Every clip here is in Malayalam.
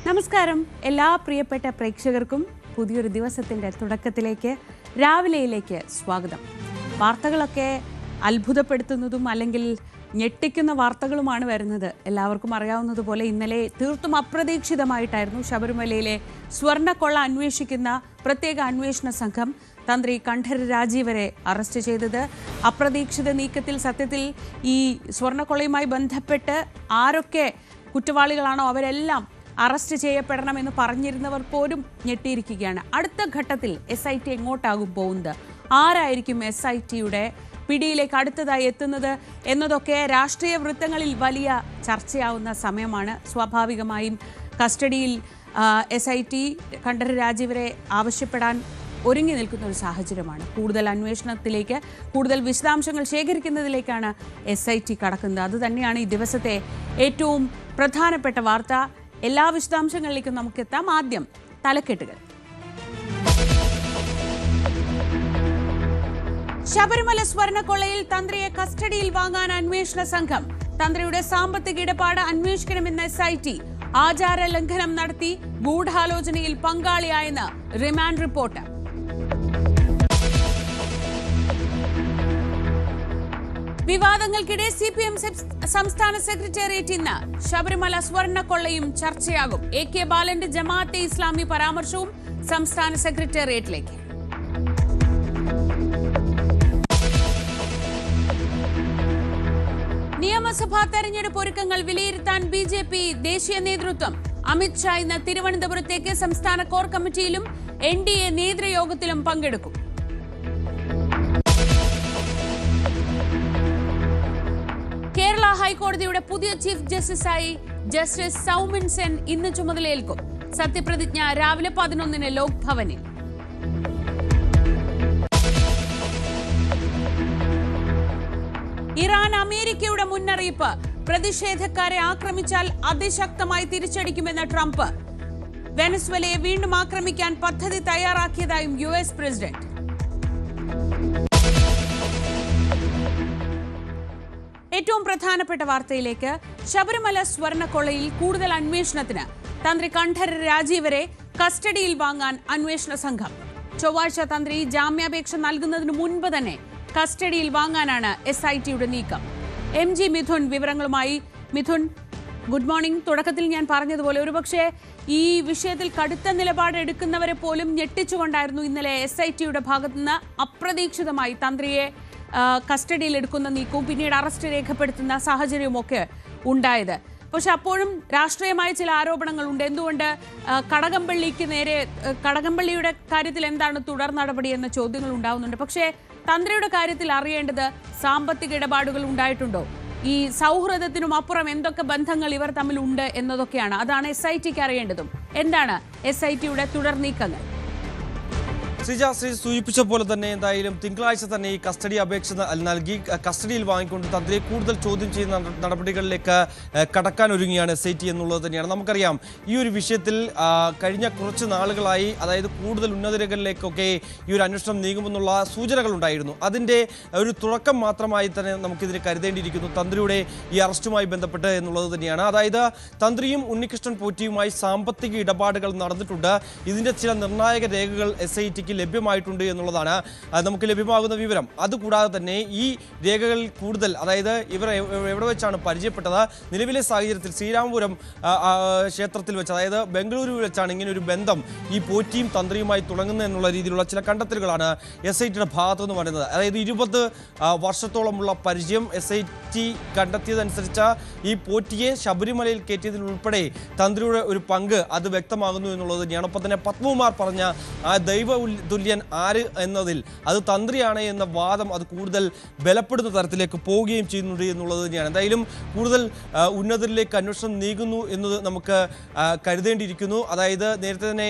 നമസ്കാരം എല്ലാ പ്രിയപ്പെട്ട പ്രേക്ഷകർക്കും പുതിയൊരു ദിവസത്തിന്റെ തുടക്കത്തിലേക്ക് രാവിലെയിലേക്ക് സ്വാഗതം. വാർത്തകളൊക്കെ അത്ഭുതപ്പെടുത്തുന്നതും അല്ലെങ്കിൽ ഞെട്ടിക്കുന്ന വാർത്തകളുമാണ് വരുന്നത്. എല്ലാവർക്കും അറിയാവുന്നതുപോലെ ഇന്നലെ തീർത്തും അപ്രതീക്ഷിതമായിട്ടായിരുന്നു ശബരിമലയിലെ സ്വർണ്ണക്കൊള്ള അന്വേഷിക്കുന്ന പ്രത്യേക അന്വേഷണ സംഘം തന്ത്രി കണ്ഠര് രാജീവരെ അറസ്റ്റ് ചെയ്തത്. അപ്രതീക്ഷിത നീക്കത്തിൽ സത്യത്തിൽ ഈ സ്വർണ്ണക്കൊള്ളയുമായി ബന്ധപ്പെട്ട് ആരൊക്കെ കുറ്റവാളികളാണോ അവരെല്ലാം അറസ്റ്റ് ചെയ്യപ്പെടണമെന്ന് പറഞ്ഞിരുന്നവർ പോലും ഞെട്ടിയിരിക്കുകയാണ്. അടുത്ത ഘട്ടത്തിൽ SIT എങ്ങോട്ടാകും പോകുന്നത്, ആരായിരിക്കും SITയുടെ പിടിയിലേക്ക് അടുത്തതായി എത്തുന്നത് എന്നതൊക്കെ രാഷ്ട്രീയ വൃത്തങ്ങളിൽ വലിയ ചർച്ചയാവുന്ന സമയമാണ്. സ്വാഭാവികമായും കസ്റ്റഡിയിൽ SIT കണ്ഠര് രാജീവരെ ആവശ്യപ്പെടാൻ ഒരുങ്ങി നിൽക്കുന്ന ഒരു സാഹചര്യമാണ്. കൂടുതൽ അന്വേഷണത്തിലേക്ക്, കൂടുതൽ വിശദാംശങ്ങൾ ശേഖരിക്കുന്നതിലേക്കാണ് SIT കടക്കുന്നത്. അതുതന്നെയാണ് ഈ ദിവസത്തെ ഏറ്റവും പ്രധാനപ്പെട്ട വാർത്ത. എല്ലാ വിശദാംശങ്ങളിലേക്കും നമുക്ക് എത്താം. ആദ്യം തലക്കെട്ടുകൾ. ശബരിമല സ്വർണ്ണക്കൊള്ളയിൽ തന്ത്രിയെ കസ്റ്റഡിയിൽ വാങ്ങാൻ അന്വേഷണ സംഘം. തന്ത്രിയുടെ സാമ്പത്തിക ഇടപാട് അന്വേഷിക്കണമെന്ന SIT. ആചാര ലംഘനം നടത്തി ഗൂഢാലോചനയിൽ പങ്കാളിയായെന്ന് റിമാൻഡ് റിപ്പോർട്ട്. വിവാദങ്ങൾക്കിടെ CPM സംസ്ഥാന സെക്രട്ടേറിയറ്റ് ഇന്ന്. ശബരിമല സ്വർണ്ണക്കൊള്ളയും ചർച്ചയാകും. AK ബാലന്റെ ജമാഅത്തെ ഇസ്ലാമി പരാമർശവും സംസ്ഥാന സെക്രട്ടേറിയറ്റിലേക്ക്. നിയമസഭാ തെരഞ്ഞെടുപ്പ് ഒരുക്കങ്ങൾ വിലയിരുത്താൻ BJP ദേശീയ നേതൃത്വം. അമിത്ഷാ ഇന്ന് തിരുവനന്തപുരത്തേക്ക്. സംസ്ഥാന കോർ കമ്മിറ്റിയിലും NDA നേതൃയോഗത്തിലും പങ്കെടുക്കും. കേരള ഹൈക്കോടതിയുടെ പുതിയ ചീഫ് ജസ്റ്റിസായി ജസ്റ്റിസ് സൗമിൻ സെൻ ഇന്ന് ചുമതലയേൽക്കും. സത്യപ്രതിജ്ഞ രാവിലെ 11-ന് ലോക് ഭവനിൽ. ഇറാൻ അമേരിക്കയുടെ മുന്നറിയിപ്പ്. പ്രതിഷേധക്കാരെ ആക്രമിച്ചാൽ അതിശക്തമായി തിരിച്ചടിക്കുമെന്ന് ട്രംപ്. വെനസ്വേലയെ വീണ്ടും ആക്രമിക്കാൻ പദ്ധതി തയ്യാറാക്കിയതായും US പ്രസിഡന്റ്. ഏറ്റവും പ്രധാനപ്പെട്ട വാർത്തയിലേക്ക്. ശബരിമല സ്വർണ്ണക്കൊള്ളയിൽ കൂടുതൽ അന്വേഷണത്തിന് തന്ത്രി കണ്ഠര് രാജീവരെ കസ്റ്റഡിയിൽ വാങ്ങാൻ അന്വേഷണ സംഘം. ചൊവ്വാഴ്ച തന്ത്രി ജാമ്യാപേക്ഷ നൽകുന്നതിന് മുൻപ് തന്നെ കസ്റ്റഡിയിൽ വാങ്ങാനാണ് SITയുടെ നീക്കം. MG മിഥുൻ വിവരങ്ങളുമായി. Mithun, good morning. തുടക്കത്തിൽ ഞാൻ പറഞ്ഞതുപോലെ ഒരുപക്ഷെ ഈ വിഷയത്തിൽ കടുത്ത നിലപാട് എടുക്കുന്നവരെ പോലും ഞെട്ടിച്ചുകൊണ്ടായിരുന്നു ഇന്നലെ SITയുടെ ഭാഗത്തുനിന്ന് അപ്രതീക്ഷിതമായി തന്ത്രിയെ കസ്റ്റഡിയിൽ എടുക്കുന്ന നീക്കവും പിന്നീട് അറസ്റ്റ് രേഖപ്പെടുത്തുന്ന സാഹചര്യവുമൊക്കെ ഉണ്ടായത്. പക്ഷെ അപ്പോഴും രാഷ്ട്രീയമായ ചില ആരോപണങ്ങളുണ്ട്. എന്തുകൊണ്ട് കടകംപള്ളിക്ക് നേരെ, കടകംപള്ളിയുടെ കാര്യത്തിൽ എന്താണ് തുടർ നടപടി എന്ന ചോദ്യങ്ങൾ ഉണ്ടാവുന്നുണ്ട്. പക്ഷേ തന്ത്രിയുടെ കാര്യത്തിൽ അറിയേണ്ടത് സാമ്പത്തിക ഇടപാടുകൾ ഉണ്ടായിട്ടുണ്ടോ, ഈ സൗഹൃദത്തിനും അപ്പുറം എന്തൊക്കെ ബന്ധങ്ങൾ ഇവർ തമ്മിലുണ്ട് എന്നതൊക്കെയാണ്. അതാണ് SITക്ക് അറിയേണ്ടതും. എന്താണ് SITയുടെ തുടർ നീക്കങ്ങൾ? ശ്രീ സൂചിപ്പിച്ച പോലെ തന്നെ എന്തായാലും തിങ്കളാഴ്ച തന്നെ ഈ കസ്റ്റഡി അപേക്ഷ നൽകി കസ്റ്റഡിയിൽ വാങ്ങിക്കൊണ്ട് തന്ത്രിയെ കൂടുതൽ ചോദ്യം ചെയ്യുന്ന നടപടികളിലേക്ക് കടക്കാൻ ഒരുങ്ങിയാണ് SIT എന്നുള്ളത് തന്നെയാണ്. നമുക്കറിയാം ഈ ഒരു വിഷയത്തിൽ കഴിഞ്ഞ കുറച്ച് നാളുകളായി, അതായത് കൂടുതൽ ഉന്നതരകളിലേക്കൊക്കെ ഈ ഒരു അന്വേഷണം നീങ്ങുമെന്നുള്ള സൂചനകളുണ്ടായിരുന്നു. അതിൻ്റെ ഒരു തുടക്കം മാത്രമായി തന്നെ നമുക്കിതിനെ കരുതേണ്ടിയിരിക്കുന്നു തന്ത്രിയുടെ ഈ അറസ്റ്റുമായി ബന്ധപ്പെട്ട് എന്നുള്ളത് തന്നെയാണ്. അതായത് തന്ത്രിയും ഉണ്ണികൃഷ്ണൻ പോറ്റിയുമായി സാമ്പത്തിക ഇടപാടുകൾ നടന്നിട്ടുണ്ട്. ഇതിൻ്റെ ചില നിർണായക രേഖകൾ SITക്ക് ലഭ്യമായിട്ടുണ്ട് എന്നുള്ളതാണ് നമുക്ക് ലഭ്യമാകുന്ന വിവരം. അതുകൂടാതെ തന്നെ ഈ രേഖകളിൽ കൂടുതൽ, അതായത് ഇവർ എവിടെ വെച്ചാണ് പരിചയപ്പെട്ടത്, നിലവിലെ സാഹചര്യത്തിൽ ശ്രീരാമപുരം ക്ഷേത്രത്തിൽ വെച്ച്, അതായത് ബംഗളൂരുവിൽ വെച്ചാണ് ഇങ്ങനെ ഒരു ബന്ധം ഈ പോറ്റിയും തന്ത്രിയുമായി തുടങ്ങുന്നത് എന്നുള്ള രീതിയിലുള്ള ചില കണ്ടെത്തലുകളാണ് SITയുടെ ഭാഗത്തു നിന്ന് പറയുന്നത്. അതായത് 20 വർഷത്തോളമുള്ള പരിചയം SIT കണ്ടെത്തിയതനുസരിച്ച് ഈ പോറ്റിയെ ശബരിമലയിൽ കയറ്റിയതിൽ ഉൾപ്പെടെ തന്ത്രിയുടെ ഒരു പങ്ക് അത് വ്യക്തമാകുന്നു എന്നുള്ളത് തന്നെയാണ്. ഒപ്പം തന്നെ പത്മകുമാർ പറഞ്ഞ ആ ദൈവ തുല്യൻ ആര് എന്നതിൽ അത് തന്ത്രിയാണ് എന്ന വാദം അത് കൂടുതൽ ബലപ്പെടുന്ന തരത്തിലേക്ക് പോവുകയും ചെയ്യുന്നുണ്ട് എന്നുള്ളത് തന്നെയാണ്. എന്തായാലും കൂടുതൽ ഉന്നതരിലേക്ക് അന്വേഷണം നീങ്ങുന്നു എന്നത് നമുക്ക് കരുതേണ്ടിയിരിക്കുന്നു. അതായത് നേരത്തെ തന്നെ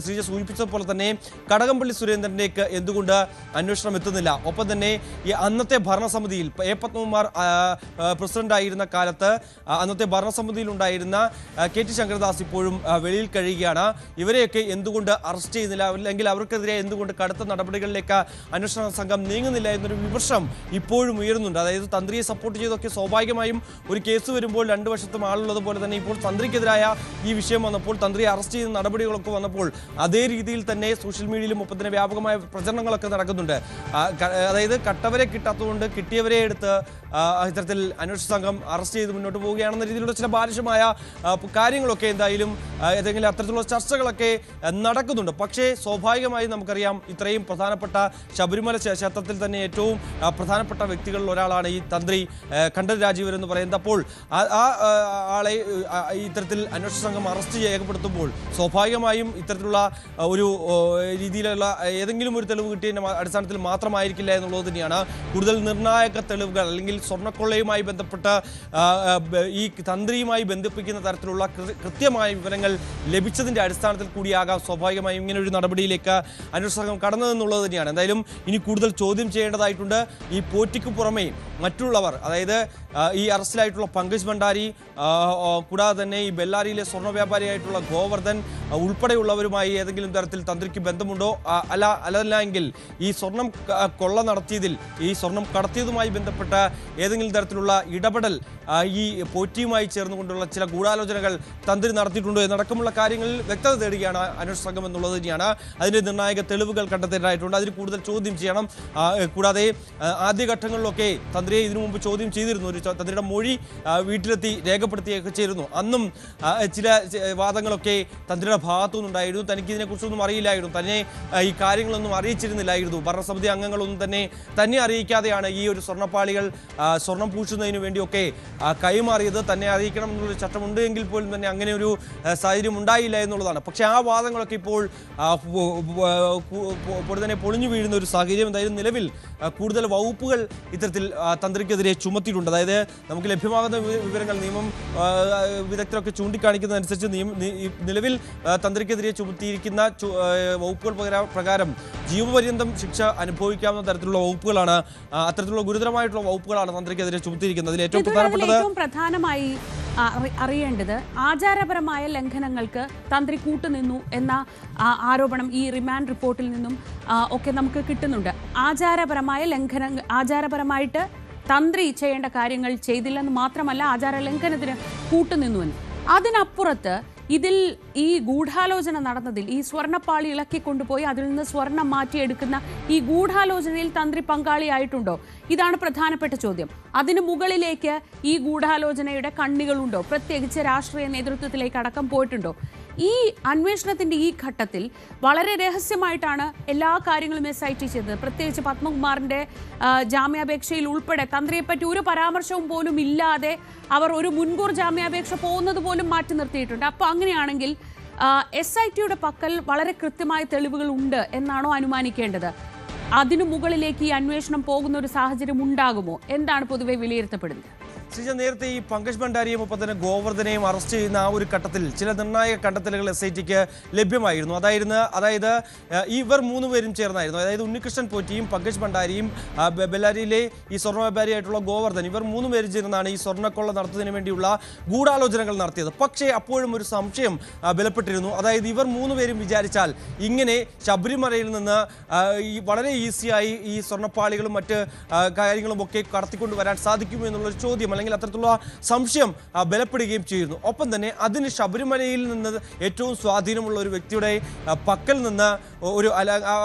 ശ്രീജ സൂചിപ്പിച്ചതുപോലെ തന്നെ കടകംപള്ളി സുരേന്ദ്രനിലേക്ക് എന്തുകൊണ്ട് അന്വേഷണം എത്തുന്നില്ല? ഒപ്പം തന്നെ ഈ അന്നത്തെ ഭരണസമിതിയിൽ A പത്മകുമാർ പ്രസിഡന്റായിരുന്ന കാലത്ത് അന്നത്തെ ഭരണസമിതിയിൽ ഉണ്ടായിരുന്ന KT ശങ്കരദാസ് ഇപ്പോഴും വെളിയിൽ കഴിയുകയാണ്. ഇവരെയൊക്കെ എന്തുകൊണ്ട് അറസ്റ്റ് ചെയ്യുന്നില്ല, അല്ലെങ്കിൽ അവർക്കെതിരെ എന്തുകൊണ്ട് കടുത്ത നടപടികളിലേക്ക് അന്വേഷണ സംഘം നീങ്ങുന്നില്ല എന്നൊരു വിമർശനം ഇപ്പോഴും ഉയരുന്നുണ്ട്. അതായത് തന്ത്രിയെ സപ്പോർട്ട് ചെയ്തൊക്കെ സ്വാഭാവികമായും ഒരു കേസ് വരുമ്പോൾ രണ്ടു വശത്തും ആളുള്ളത് പോലെ തന്നെ ഇപ്പോൾ തന്ത്രിക്കെതിരായ ഈ വിഷയം വന്നപ്പോൾ തന്ത്രിയെ അറസ്റ്റ് ചെയ്യുന്ന നടപടികളൊക്കെ വന്നപ്പോൾ അതേ രീതിയിൽ തന്നെ സോഷ്യൽ മീഡിയയിലും ഒപ്പം തന്നെ വ്യാപകമായ പ്രചരണങ്ങളൊക്കെ നടക്കുന്നുണ്ട്. അതായത് കട്ടവരെ കിട്ടാത്തതുകൊണ്ട് കിട്ടിയവരെ എടുത്ത് ഇത്തരത്തിൽ അന്വേഷണ സംഘം അറസ്റ്റ് ചെയ്ത് മുന്നോട്ട് പോവുകയാണെന്ന രീതിയിലുള്ള ചില ബാലിശമായ കാര്യങ്ങളൊക്കെ എന്തായാലും ഏതെങ്കിലും അത്തരത്തിലുള്ള ചർച്ചകളൊക്കെ നടക്കുന്നുണ്ട്. പക്ഷേ സ്വാഭാവികമായി നമുക്കറിയാം ഇത്രയും പ്രധാനപ്പെട്ട ശബരിമല ക്ഷേത്രത്തിൽ തന്നെ ഏറ്റവും പ്രധാനപ്പെട്ട വ്യക്തികളിൽ ഒരാളാണ് ഈ തന്ത്രി കണ്ഠരര് രാജീവർ എന്ന് പറയുന്നത്. അപ്പോൾ ആ ആളെ ഇത്തരത്തിൽ അന്വേഷണ സംഘം അറസ്റ്റ് രേഖപ്പെടുത്തുമ്പോൾ സ്വാഭാവികമായും ഇത്തരത്തിലുള്ള ഒരു രീതിയിലുള്ള ഏതെങ്കിലും ഒരു തെളിവ് കിട്ടിയതിൻ്റെ അടിസ്ഥാനത്തിൽ മാത്രമായിരിക്കില്ല എന്നുള്ളത് തന്നെയാണ്. കൂടുതൽ നിർണായക തെളിവുകൾ അല്ലെങ്കിൽ സ്വർണ്ണക്കൊള്ളയുമായി ബന്ധപ്പെട്ട ഈ തന്ത്രിയുമായി ബന്ധിപ്പിക്കുന്ന തരത്തിലുള്ള കൃത്യമായ വിവരങ്ങൾ ലഭിച്ചതിൻ്റെ അടിസ്ഥാനത്തിൽ കൂടിയാകാം സ്വാഭാവികമായും ഇങ്ങനെ ഒരു നടപടിയിലേക്ക് അന്വേഷണ സംഘം കടന്നതെന്നുള്ളത് തന്നെയാണ്. എന്തായാലും ഇനി കൂടുതൽ ചോദ്യം ചെയ്യേണ്ടതായിട്ടുണ്ട്. ഈ പോറ്റിക്ക് പുറമെ മറ്റുള്ളവർ, അതായത് ഈ അറസ്റ്റിലായിട്ടുള്ള പങ്കജ് ഭണ്ഡാരി, കൂടാതെ തന്നെ ഈ ബെല്ലാരിയിലെ സ്വർണ്ണ വ്യാപാരിയായിട്ടുള്ള ഗോവർദ്ധൻ ഉൾപ്പെടെയുള്ളവരുമായി ഏതെങ്കിലും തരത്തിൽ തന്ത്രിക്ക് ബന്ധമുണ്ടോ, അല്ലെങ്കിൽ ഈ സ്വർണം കൊള്ള നടത്തിയതിൽ ഈ സ്വർണം കടത്തിയതുമായി ബന്ധപ്പെട്ട ഏതെങ്കിലും തരത്തിലുള്ള ഇടപെടൽ ഈ പോറ്റിയുമായി ചേർന്നുകൊണ്ടുള്ള ചില ഗൂഢാലോചനകൾ തന്ത്രി നടത്തിയിട്ടുണ്ടോ എന്നടക്കമുള്ള കാര്യങ്ങളിൽ വ്യക്തത തേടുകയാണ് അന്വേഷണ സംഘം എന്നുള്ളത് തന്നെയാണ്. അതിൻ്റെ നിർണായക തെളിവുകൾ കണ്ടെത്തേണ്ടതായിട്ടുണ്ട്. അതിന് കൂടുതൽ ചോദ്യം ചെയ്യണം. കൂടാതെ ആദ്യഘട്ടങ്ങളിലൊക്കെ തന്ത്രിയെ ഇതിനു മുമ്പ് ചോദ്യം ചെയ്തിരുന്നു. തന്ത്രിയുടെ മൊഴി വീട്ടിലെത്തി രേഖപ്പെടുത്തിയൊക്കെ ചെയ്തിരുന്നു. അന്നും ചില വാദങ്ങളൊക്കെ തന്ത്രിയുടെ ഭാഗത്തുനിന്നുണ്ടായിരുന്നു. തനിക്ക് ഇതിനെക്കുറിച്ചൊന്നും അറിയില്ലായിരുന്നു, തന്നെ ഈ കാര്യങ്ങളൊന്നും അറിയിച്ചിരുന്നില്ലായിരുന്നു. ഭരണസമിതി അംഗങ്ങളൊന്നും തന്നെ അറിയിക്കാതെയാണ് ഈ ഒരു സ്വർണ്ണപ്പാളികൾ സ്വർണം പൂശുന്നതിന് വേണ്ടിയൊക്കെ കൈമാറിയത്. തന്നെ അറിയിക്കണം എന്നുള്ളൊരു ചട്ടമുണ്ട് എങ്കിൽ പോലും തന്നെ അങ്ങനെ ഒരു സാഹചര്യം ഉണ്ടായില്ല എന്നുള്ളതാണ്. പക്ഷേ ആ വാദങ്ങളൊക്കെ ഇപ്പോൾ തന്നെ പൊളിഞ്ഞു വീഴുന്ന ഒരു സാഹചര്യം. എന്തായാലും നിലവിൽ കൂടുതൽ വകുപ്പുകൾ ഇത്തരത്തിൽ തന്ത്രിക്കെതിരെ ചുമത്തിയിട്ടുണ്ട്. അതായത് നമുക്ക് ലഭ്യമാകുന്ന വിവരങ്ങൾ നിയമം വിദഗ്ധരൊക്കെ ചൂണ്ടിക്കാണിക്കുന്നതനുസരിച്ച് നിലവിൽ തന്ത്രിക്കെതിരെ ചുമത്തിയിരിക്കുന്ന വകുപ്പുകൾ പ്രകാരം ജീവപര്യന്തം ശിക്ഷ അനുഭവിക്കാവുന്ന തരത്തിലുള്ള വകുപ്പുകളാണ്, അത്തരത്തിലുള്ള ഗുരുതരമായിട്ടുള്ള വകുപ്പുകളാണ് തന്ത്രിക്കെതിരെ ചുമത്തിയിരിക്കുന്നത്. അതിൽ ഏറ്റവും പ്രധാനമായി അറിയേണ്ടത് ആചാരപരമായ ലംഘനങ്ങൾക്ക് തന്ത്രി കൂട്ടുനിന്നു എന്ന ആരോപണം ഈ റിമാൻഡ് റിപ്പോർട്ടിൽ നിന്നും ഒക്കെ നമുക്ക് കിട്ടുന്നുണ്ട്. ആചാരപരമായിട്ട് തന്ത്രി ചെയ്യേണ്ട കാര്യങ്ങൾ ചെയ്തില്ലെന്ന് മാത്രമല്ല, ആചാര ലംഘനത്തിന് കൂട്ടുനിന്നുവെന്ന്. അതിനപ്പുറത്ത് ഇതിൽ ഈ ഗൂഢാലോചന നടന്നതിൽ, ഈ സ്വർണ്ണപ്പാളി ഇളക്കിക്കൊണ്ടുപോയി അതിൽ നിന്ന് സ്വർണം മാറ്റിയെടുക്കുന്ന ഈ ഗൂഢാലോചനയിൽ തന്ത്രി പങ്കാളിയായിട്ടുണ്ടോ? ഇതാണ് പ്രധാനപ്പെട്ട ചോദ്യം. അതിന് മുകളിലേക്ക് ഈ ഗൂഢാലോചനയുടെ കണ്ണികളുണ്ടോ? പ്രത്യേകിച്ച് രാഷ്ട്രീയ നേതൃത്വത്തിലേക്ക് അടക്കം പോയിട്ടുണ്ടോ? ഈ അന്വേഷണത്തിന്റെ ഈ ഘട്ടത്തിൽ വളരെ രഹസ്യമായിട്ടാണ് എല്ലാ കാര്യങ്ങളും SIT ചെയ്തത്. പ്രത്യേകിച്ച് പത്മകുമാറിന്റെ ജാമ്യാപേക്ഷയിൽ ഉൾപ്പെടെ തന്ത്രിയെപ്പറ്റി ഒരു പരാമർശവും പോലും ഇല്ലാതെ അവർ ഒരു മുൻകൂർ ജാമ്യാപേക്ഷ പോകുന്നത് പോലും മാറ്റി നിർത്തിയിട്ടുണ്ട്. അപ്പോൾ അങ്ങനെയാണെങ്കിൽ SITയുടെ പക്കൽ വളരെ കൃത്യമായ തെളിവുകൾ ഉണ്ട് എന്നാണോ അനുമാനിക്കേണ്ടത്? അതിനു മുകളിലേക്ക് ഈ അന്വേഷണം പോകുന്ന ഒരു സാഹചര്യം ഉണ്ടാകുമോ? എന്താണ് പൊതുവെ വിലയിരുത്തപ്പെടുന്നത്? ശ്രീജ, നേരത്തെ ഈ പങ്കജ് ഭണ്ഡാരിയും ഒപ്പം തന്നെ ഗോവർദ്ധനെയും അറസ്റ്റ് ചെയ്യുന്ന ആ ഒരു ഘട്ടത്തിൽ ചില നിർണായക കണ്ടെത്തലുകൾ SITക്ക് ലഭ്യമായിരുന്നു. അതായത് ഇവർ മൂന്നുപേരും ചേർന്നായിരുന്നു. അതായത് ഉണ്ണികൃഷ്ണൻ പോറ്റിയും പങ്കജ് ഭണ്ഡാരിയും ബെല്ലാരിയിലെ ഈ സ്വർണ്ണ വ്യാപാരിയായിട്ടുള്ള ഗോവർദ്ധൻ, ഇവർ മൂന്നുപേരും ചേർന്നാണ് ഈ സ്വർണ്ണക്കൊള്ള നടത്തുന്നതിന് വേണ്ടിയുള്ള ഗൂഢാലോചനകൾ നടത്തിയത്. പക്ഷേ അപ്പോഴും ഒരു സംശയം ബലപ്പെട്ടിരുന്നു. അതായത് ഇവർ മൂന്നുപേരും വിചാരിച്ചാൽ ഇങ്ങനെ ശബരിമലയിൽ നിന്ന് വളരെ ഈസിയായി ഈ സ്വർണ്ണപ്പാളികളും മറ്റ് കാര്യങ്ങളും ഒക്കെ കടത്തിക്കൊണ്ട് വരാൻ സാധിക്കുമോ എന്നുള്ളൊരു ചോദ്യം അല്ലെങ്കിൽ അത്തരത്തിലുള്ള സംശയം ബലപ്പെടുകയും ചെയ്യുന്നു. ഒപ്പം തന്നെ അതിന് ശബരിമലയിൽ നിന്ന് ഏറ്റവും സ്വാധീനമുള്ള ഒരു വ്യക്തിയുടെ പക്കൽ നിന്ന്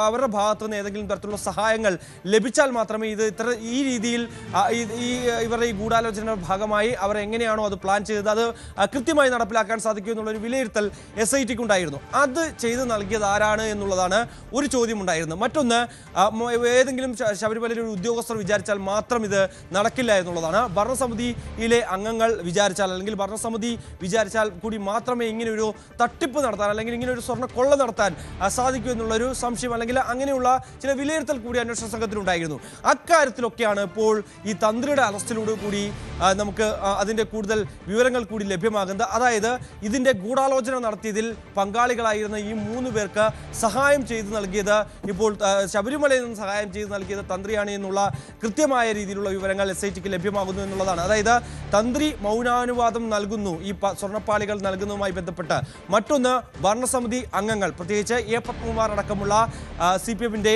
അവരുടെ ഭാഗത്തു നിന്ന് ഏതെങ്കിലും തരത്തിലുള്ള സഹായങ്ങൾ ലഭിച്ചാൽ മാത്രമേ ഇത് ഈ രീതിയിൽ ഇവരുടെ ഈ ഗൂഢാലോചനയുടെ ഭാഗമായി അവർ എങ്ങനെയാണോ അത് പ്ലാൻ ചെയ്തത് അത് കൃത്യമായി നടപ്പിലാക്കാൻ സാധിക്കും എന്നുള്ളൊരു വിലയിരുത്തൽ SITക്ക് ഉണ്ടായിരുന്നു. അത് ചെയ്ത് നൽകിയത് ആരാണ് എന്നുള്ളതാണ് ഒരു ചോദ്യം ഉണ്ടായിരുന്നത്. മറ്റൊന്ന്, ഏതെങ്കിലും ശബരിമലയിലെ ഒരു ഉദ്യോഗസ്ഥർ വിചാരിച്ചാൽ മാത്രം ഇത് നടക്കില്ല എന്നുള്ളതാണ്. ഭരണസമിതിയിലെ അംഗങ്ങൾ വിചാരിച്ചാൽ അല്ലെങ്കിൽ ഭരണസമിതി വിചാരിച്ചാൽ കൂടി മാത്രമേ ഇങ്ങനെ ഒരു തട്ടിപ്പ് നടത്താൻ അല്ലെങ്കിൽ ഇങ്ങനെ ഒരു സ്വർണ്ണക്കൊള്ള നടത്താൻ സാധിക്കൂ എന്നുള്ളൊരു സംശയം അല്ലെങ്കിൽ അങ്ങനെയുള്ള ചില വിലയിരുത്തൽ കൂടി അന്വേഷണ സംഘത്തിനുണ്ടായിരുന്നു. അക്കാര്യത്തിലൊക്കെയാണ് ഇപ്പോൾ ഈ തന്ത്രിയുടെ അറസ്റ്റിലൂടെ കൂടി നമുക്ക് അതിൻ്റെ കൂടുതൽ വിവരങ്ങൾ കൂടി ലഭ്യമാകുന്നത്. അതായത് ഇതിൻ്റെ ഗൂഢാലോചന നടത്തിയതിൽ പങ്കാളികളായിരുന്ന ഈ മൂന്ന് പേർക്ക് സഹായം ചെയ്തു നൽകിയത് ഇപ്പോൾ ശബരിമല ശബരിമലയിൽ നിന്ന് സഹായം ചെയ്ത് നൽകിയത് തന്ത്രിയാണ് എന്നുള്ള കൃത്യമായ രീതിയിലുള്ള വിവരങ്ങൾ SITക്ക് ലഭ്യമാകുന്നു എന്നുള്ളതാണ്. അതായത് തന്ത്രി മൗനാനുവാദം നൽകുന്നു ഈ സ്വർണ്ണപ്പാളികൾ നൽകുന്നതുമായി ബന്ധപ്പെട്ട്. മറ്റൊന്ന്, ഭരണസമിതി അംഗങ്ങൾ, പ്രത്യേകിച്ച് A. പത്മകുമാർ അടക്കമുള്ള CPMന്റെ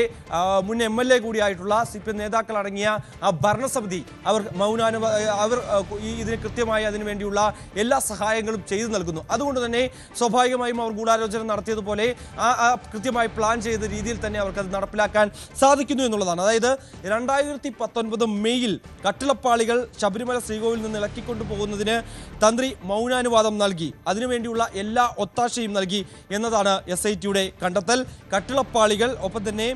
മുൻ MLA കൂടിയായിട്ടുള്ള CPM നേതാക്കൾ അടങ്ങിയ ആ ഭരണസമിതി അവർ ഇതിന് കൃത്യമായി അതിനു വേണ്ടിയുള്ള എല്ലാ സഹായങ്ങളും ചെയ്തു നൽകുന്നു. അതുകൊണ്ട് തന്നെ സ്വാഭാവികമായും അവർ ഗൂഢാലോചന നടത്തിയതുപോലെ കൃത്യമായി പ്ലാൻ ചെയ്ത രീതിയിൽ തന്നെ അവർക്കത് നടപ്പിലാക്കാൻ സാധിക്കുന്നു എന്നുള്ളതാണ്. അതായത് 2019 മെയ്യിൽ കട്ടിളപ്പാളികൾ ശബരിമല ശ്രീകോവിൽ നിന്ന് ഇളക്കിക്കൊണ്ടു പോകുന്നതിന് തന്ത്രി മൗനാനുവാദം നൽകി, അതിനുവേണ്ടിയുള്ള എല്ലാ ഒത്താശയും നൽകി എന്നതാണ് SITയുടെ കണ്ടെത്തൽ. കട്ടിളപ്പാളികൾ ഒപ്പം തന്നെ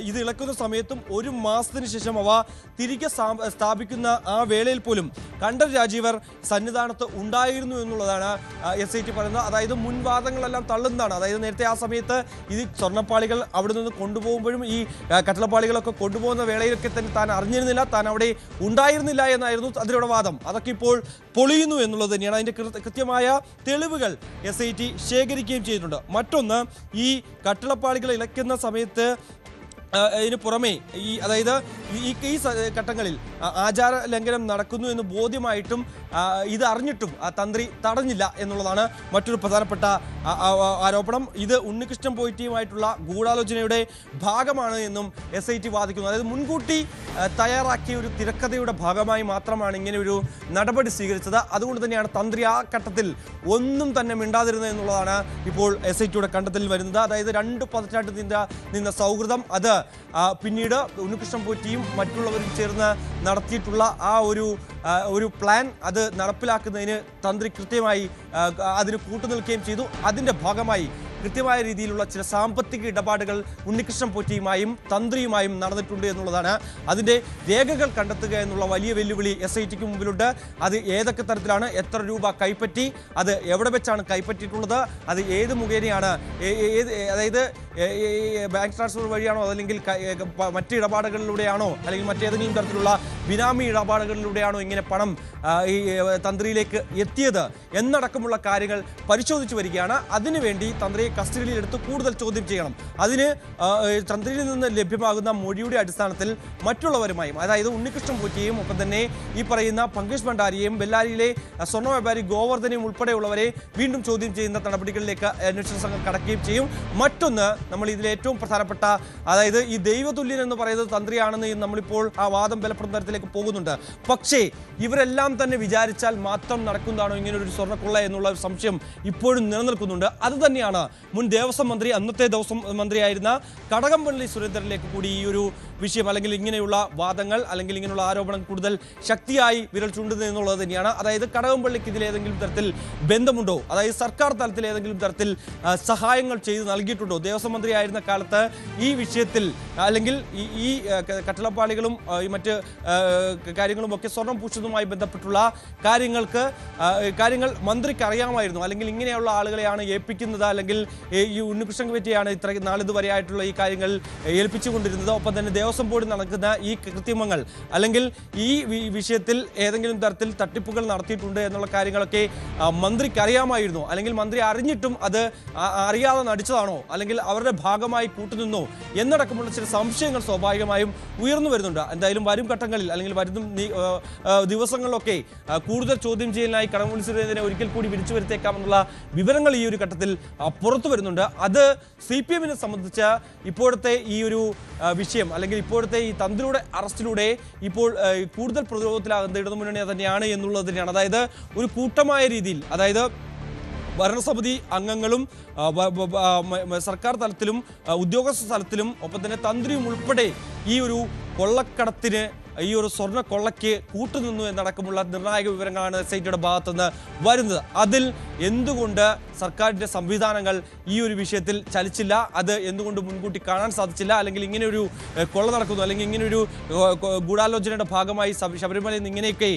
ഇത് ഇളക്കുന്ന സമയത്തും 1 മാസത്തിന് ശേഷം അവ തിരികെ സ്ഥാപിക്കുന്ന ആ വേളയിൽ പോലും കണ്ഠരർ രാജീവർ സന്നിധാനത്ത് ഉണ്ടായിരുന്നു എന്നുള്ളതാണ് SIT പറയുന്നത്. അതായത് മുൻവാദങ്ങളെല്ലാം തള്ളുന്നതാണ്. അതായത് നേരത്തെ ആ സമയത്ത് ഇത് സ്വർണ്ണപ്പാളികൾ അവിടെ നിന്ന് കൊണ്ടുപോകുമ്പോഴും ഈ കട്ടിളപ്പാളികളൊക്കെ കൊണ്ടുപോകുന്ന വേളയിലൊക്കെ തന്നെ താൻ അറിഞ്ഞിരുന്നില്ല, താൻ അവിടെ ഉണ്ടായിരുന്നില്ല എന്നായിരുന്നു അതിലൂടെ വാദം. അതൊക്കെ ഇപ്പോൾ പൊളിയുന്നു എന്നുള്ളത് തന്നെയാണ്. അതിൻ്റെ കൃത്യമായ തെളിവുകൾ SIT ശേഖരിക്കുകയും ചെയ്തിട്ടുണ്ട്. മറ്റൊന്ന്, ഈ കട്ടിളപ്പാളികൾ ഇളക്കുന്ന സമയത്ത് ഇതിന് പുറമെ അതായത് ഈ ഘട്ടങ്ങളിൽ ആചാര ലംഘനം നടക്കുന്നു എന്ന് ബോധ്യമായിട്ടും ഇത് അറിഞ്ഞിട്ടും തന്ത്രി തടഞ്ഞില്ല എന്നുള്ളതാണ് മറ്റൊരു പ്രധാനപ്പെട്ട ആരോപണം. ഇത് ഉണ്ണികൃഷ്ണൻ പോറ്റിയുമായിട്ടുള്ള ഗൂഢാലോചനയുടെ ഭാഗമാണ് എന്നും SIT വാദിക്കുന്നു. അതായത് മുൻകൂട്ടി തയ്യാറാക്കിയ ഒരു തിരക്കഥയുടെ ഭാഗമായി മാത്രമാണ് ഇങ്ങനെ ഒരു നടപടി സ്വീകരിച്ചത്. അതുകൊണ്ട് തന്നെയാണ് തന്ത്രി ആ ഘട്ടത്തിൽ ഒന്നും തന്നെ മിണ്ടാതിരുന്നത് എന്നുള്ളതാണ് ഇപ്പോൾ SITയുടെ കണ്ടെത്തലിൽ വരുന്നത്. അതായത് 2 പതിറ്റാണ്ട് നിന്ന സൗഹൃദം അത് പിന്നീട് ഉണ്ണികൃഷ്ണൻ പോറ്റിയും മറ്റുള്ളവരും ചേർന്ന് നടത്തിയിട്ടുള്ള ആ ഒരു പ്ലാൻ അത് നടപ്പിലാക്കുന്നതിന് തന്ത്രി കൃത്യമായി അതിന് കൂട്ടുനിൽക്കുകയും ചെയ്തു. അതിൻ്റെ ഭാഗമായി കൃത്യമായ രീതിയിലുള്ള ചില സാമ്പത്തിക ഇടപാടുകൾ ഉണ്ണികൃഷ്ണൻ പോറ്റിയുമായും തന്ത്രിയുമായും നടന്നിട്ടുണ്ട് എന്നുള്ളതാണ്. അതിൻ്റെ രേഖകൾ കണ്ടെത്തുക എന്നുള്ള വലിയ വെല്ലുവിളി SITക്ക് മുമ്പിലുണ്ട്. അത് ഏതൊക്കെ തരത്തിലാണ്, എത്ര രൂപ കൈപ്പറ്റി, അത് എവിടെ വെച്ചാണ് കൈപ്പറ്റിയിട്ടുള്ളത്, അത് ഏത് മുഖേനയാണ്, അതായത് ബാങ്ക് ട്രാൻസ്ഫർ വഴിയാണോ, അതല്ലെങ്കിൽ മറ്റ് ഇടപാടുകളിലൂടെയാണോ, അല്ലെങ്കിൽ മറ്റേതെങ്കിലും തരത്തിലുള്ള ബിനാമി ഇടപാടുകളിലൂടെയാണോ ഇങ്ങനെ പണം ഈ തന്ത്രിയിലേക്ക് എത്തിയത് എന്നടക്കമുള്ള കാര്യങ്ങൾ പരിശോധിച്ചു വരികയാണ്. അതിനുവേണ്ടി തന്ത്രിയെ കസ്റ്റഡിയിൽ എടുത്ത് കൂടുതൽ ചോദ്യം ചെയ്യണം. അതിന് തന്ത്രിയിൽ നിന്ന് ലഭ്യമാകുന്ന മൊഴിയുടെ അടിസ്ഥാനത്തിൽ മറ്റുള്ളവരുമായും, അതായത് ഉണ്ണികൃഷ്ണൻ പോറ്റിയെയും ഒപ്പം തന്നെ ഈ പറയുന്ന പങ്കജ് ഭണ്ഡാരിയെയും ബെല്ലാരിയിലെ സ്വർണ്ണ വ്യാപാരി ഗോവർദ്ധനെയും ഉൾപ്പെടെയുള്ളവരെ വീണ്ടും ചോദ്യം ചെയ്യുന്ന നടപടികളിലേക്ക് അന്വേഷണ സംഘം കടക്കുകയും ചെയ്യും. മറ്റൊന്ന്, നമ്മൾ ഇതിലെ ഏറ്റവും പ്രധാനപ്പെട്ട, അതായത് ഈ ദൈവതുല്യൻ എന്ന് പറയുന്നത് തന്ത്രിയാണെന്ന് നമ്മളിപ്പോൾ ആ വാദം ബലപ്പെടുന്ന തരത്തിലേക്ക് പോകുന്നുണ്ട്. പക്ഷേ ഇവരെല്ലാം തന്നെ വിചാരിച്ചാൽ മാത്രം നടക്കുന്നതാണോ ഇങ്ങനെ ഒരു സ്വർണ്ണക്കൊള്ള എന്നുള്ള ഒരു സംശയം ഇപ്പോഴും നിലനിൽക്കുന്നുണ്ട്. അത് തന്നെയാണ് മുൻ ദേവസ്വം മന്ത്രി, അന്നത്തെ ദേവസ്വം മന്ത്രിയായിരുന്ന കടകംപള്ളി സുരേന്ദ്രനിലേക്ക് കൂടി ഈ ഒരു വിഷയം, അല്ലെങ്കിൽ ഇങ്ങനെയുള്ള വാദങ്ങൾ, അല്ലെങ്കിൽ ഇങ്ങനെയുള്ള ആരോപണം കൂടുതൽ ശക്തിയായി വിരൽ ചൂണ്ടുന്നത് എന്നുള്ളത് തന്നെയാണ്. അതായത് കടകംപള്ളിക്ക് ഇതിൽ ഏതെങ്കിലും തരത്തിൽ ബന്ധമുണ്ടോ, അതായത് സർക്കാർ തലത്തിൽ ഏതെങ്കിലും തരത്തിൽ സഹായങ്ങൾ ചെയ്ത് നൽകിയിട്ടുണ്ടോ? ദേവസ്വം മന്ത്രിയായിരുന്ന കാലത്ത് ഈ വിഷയത്തിൽ, അല്ലെങ്കിൽ ഈ കട്ടിളപ്പാളികളും മറ്റ് കാര്യങ്ങളും ഒക്കെ സ്വർണം പൂശുന്നതുമായി ബന്ധപ്പെട്ടുള്ള കാര്യങ്ങൾ മന്ത്രിക്ക് അറിയാമായിരുന്നു, അല്ലെങ്കിൽ ഇങ്ങനെയുള്ള ആളുകളെയാണ് ഏൽപ്പിക്കുന്നത്, അല്ലെങ്കിൽ ഈ ഉണ്ണികൃഷ്ണൻ പോറ്റിയാണ് ഇത്ര നാളിതുവരെ ആയിട്ടുള്ള ഈ കാര്യങ്ങൾ ഏൽപ്പിച്ചുകൊണ്ടിരുന്നത്. ഒപ്പം തന്നെ ദേവസ്വം ബോർഡിൽ നടക്കുന്ന ഈ കൃത്രിമങ്ങൾ, അല്ലെങ്കിൽ ഈ വിഷയത്തിൽ ഏതെങ്കിലും തരത്തിൽ തട്ടിപ്പുകൾ നടത്തിയിട്ടുണ്ട് എന്നുള്ള കാര്യങ്ങളൊക്കെ മന്ത്രിക്ക് അറിയാമായിരുന്നു, അല്ലെങ്കിൽ മന്ത്രി അറിഞ്ഞിട്ടും അത് അറിയാതെ നടിച്ചതാണോ, അല്ലെങ്കിൽ അവരുടെ ഭാഗമായി കൂട്ടുനിന്നോ എന്നടക്കമുള്ള ചില സംശയങ്ങൾ സ്വാഭാവികമായും ഉയർന്നു വരുന്നുണ്ട്. എന്തായാലും വരും ഘട്ടങ്ങളിൽ, അല്ലെങ്കിൽ വരുന്ന ദിവസങ്ങളിലൊക്കെ കൂടുതൽ ചോദ്യം ചെയ്യലിനായി കടകംപള്ളി സുരേന്ദ്രനെ ഒരിക്കൽ കൂടി വിളിച്ചു വരുത്തേക്കാമെന്നുള്ള വിവരങ്ങൾ ഈ ഒരു ഘട്ടത്തിൽ പുറത്തു വരുന്നുണ്ട്. അത് CPMനെ സംബന്ധിച്ച് ഇപ്പോഴത്തെ ഈ ഒരു വിഷയം, അല്ലെങ്കിൽ ഇപ്പോഴത്തെ ഈ തന്ത്രിയുടെ അറസ്റ്റിലൂടെ ഇപ്പോൾ കൂടുതൽ പ്രതിരോധത്തിലാകുന്ന ഇടതുമുന്നണി തന്നെയാണ് എന്നുള്ളത് തന്നെയാണ്. അതായത് ഒരു കൂട്ടമായ രീതിയിൽ, അതായത് ഭരണസമിതി അംഗങ്ങളും സർക്കാർ തലത്തിലും ഉദ്യോഗസ്ഥ തലത്തിലും ഒപ്പം തന്നെ തന്ത്രിയും ഉൾപ്പെടെ ഈ ഒരു കൊള്ളക്കടത്തിന്, ഈ ഒരു സ്വർണ്ണ കൊള്ളയ്ക്ക് കൂട്ടുനിന്നു എന്നടക്കമുള്ള നിർണായക വിവരങ്ങളാണ് SITയുടെ ഭാഗത്തുനിന്ന് വരുന്നത്. അതിൽ എന്തുകൊണ്ട് സർക്കാരിൻ്റെ സംവിധാനങ്ങൾ ഈ ഒരു വിഷയത്തിൽ ചലിച്ചില്ല, അത് എന്തുകൊണ്ട് മുൻകൂട്ടി കാണാൻ സാധിച്ചില്ല, അല്ലെങ്കിൽ ഇങ്ങനെ ഒരു കൊള്ള നടക്കുന്നു, അല്ലെങ്കിൽ ഇങ്ങനെ ഒരു ഗൂഢാലോചനയുടെ ഭാഗമായി ശബരിമലയിൽ നിന്ന് ഇങ്ങനെയൊക്കെ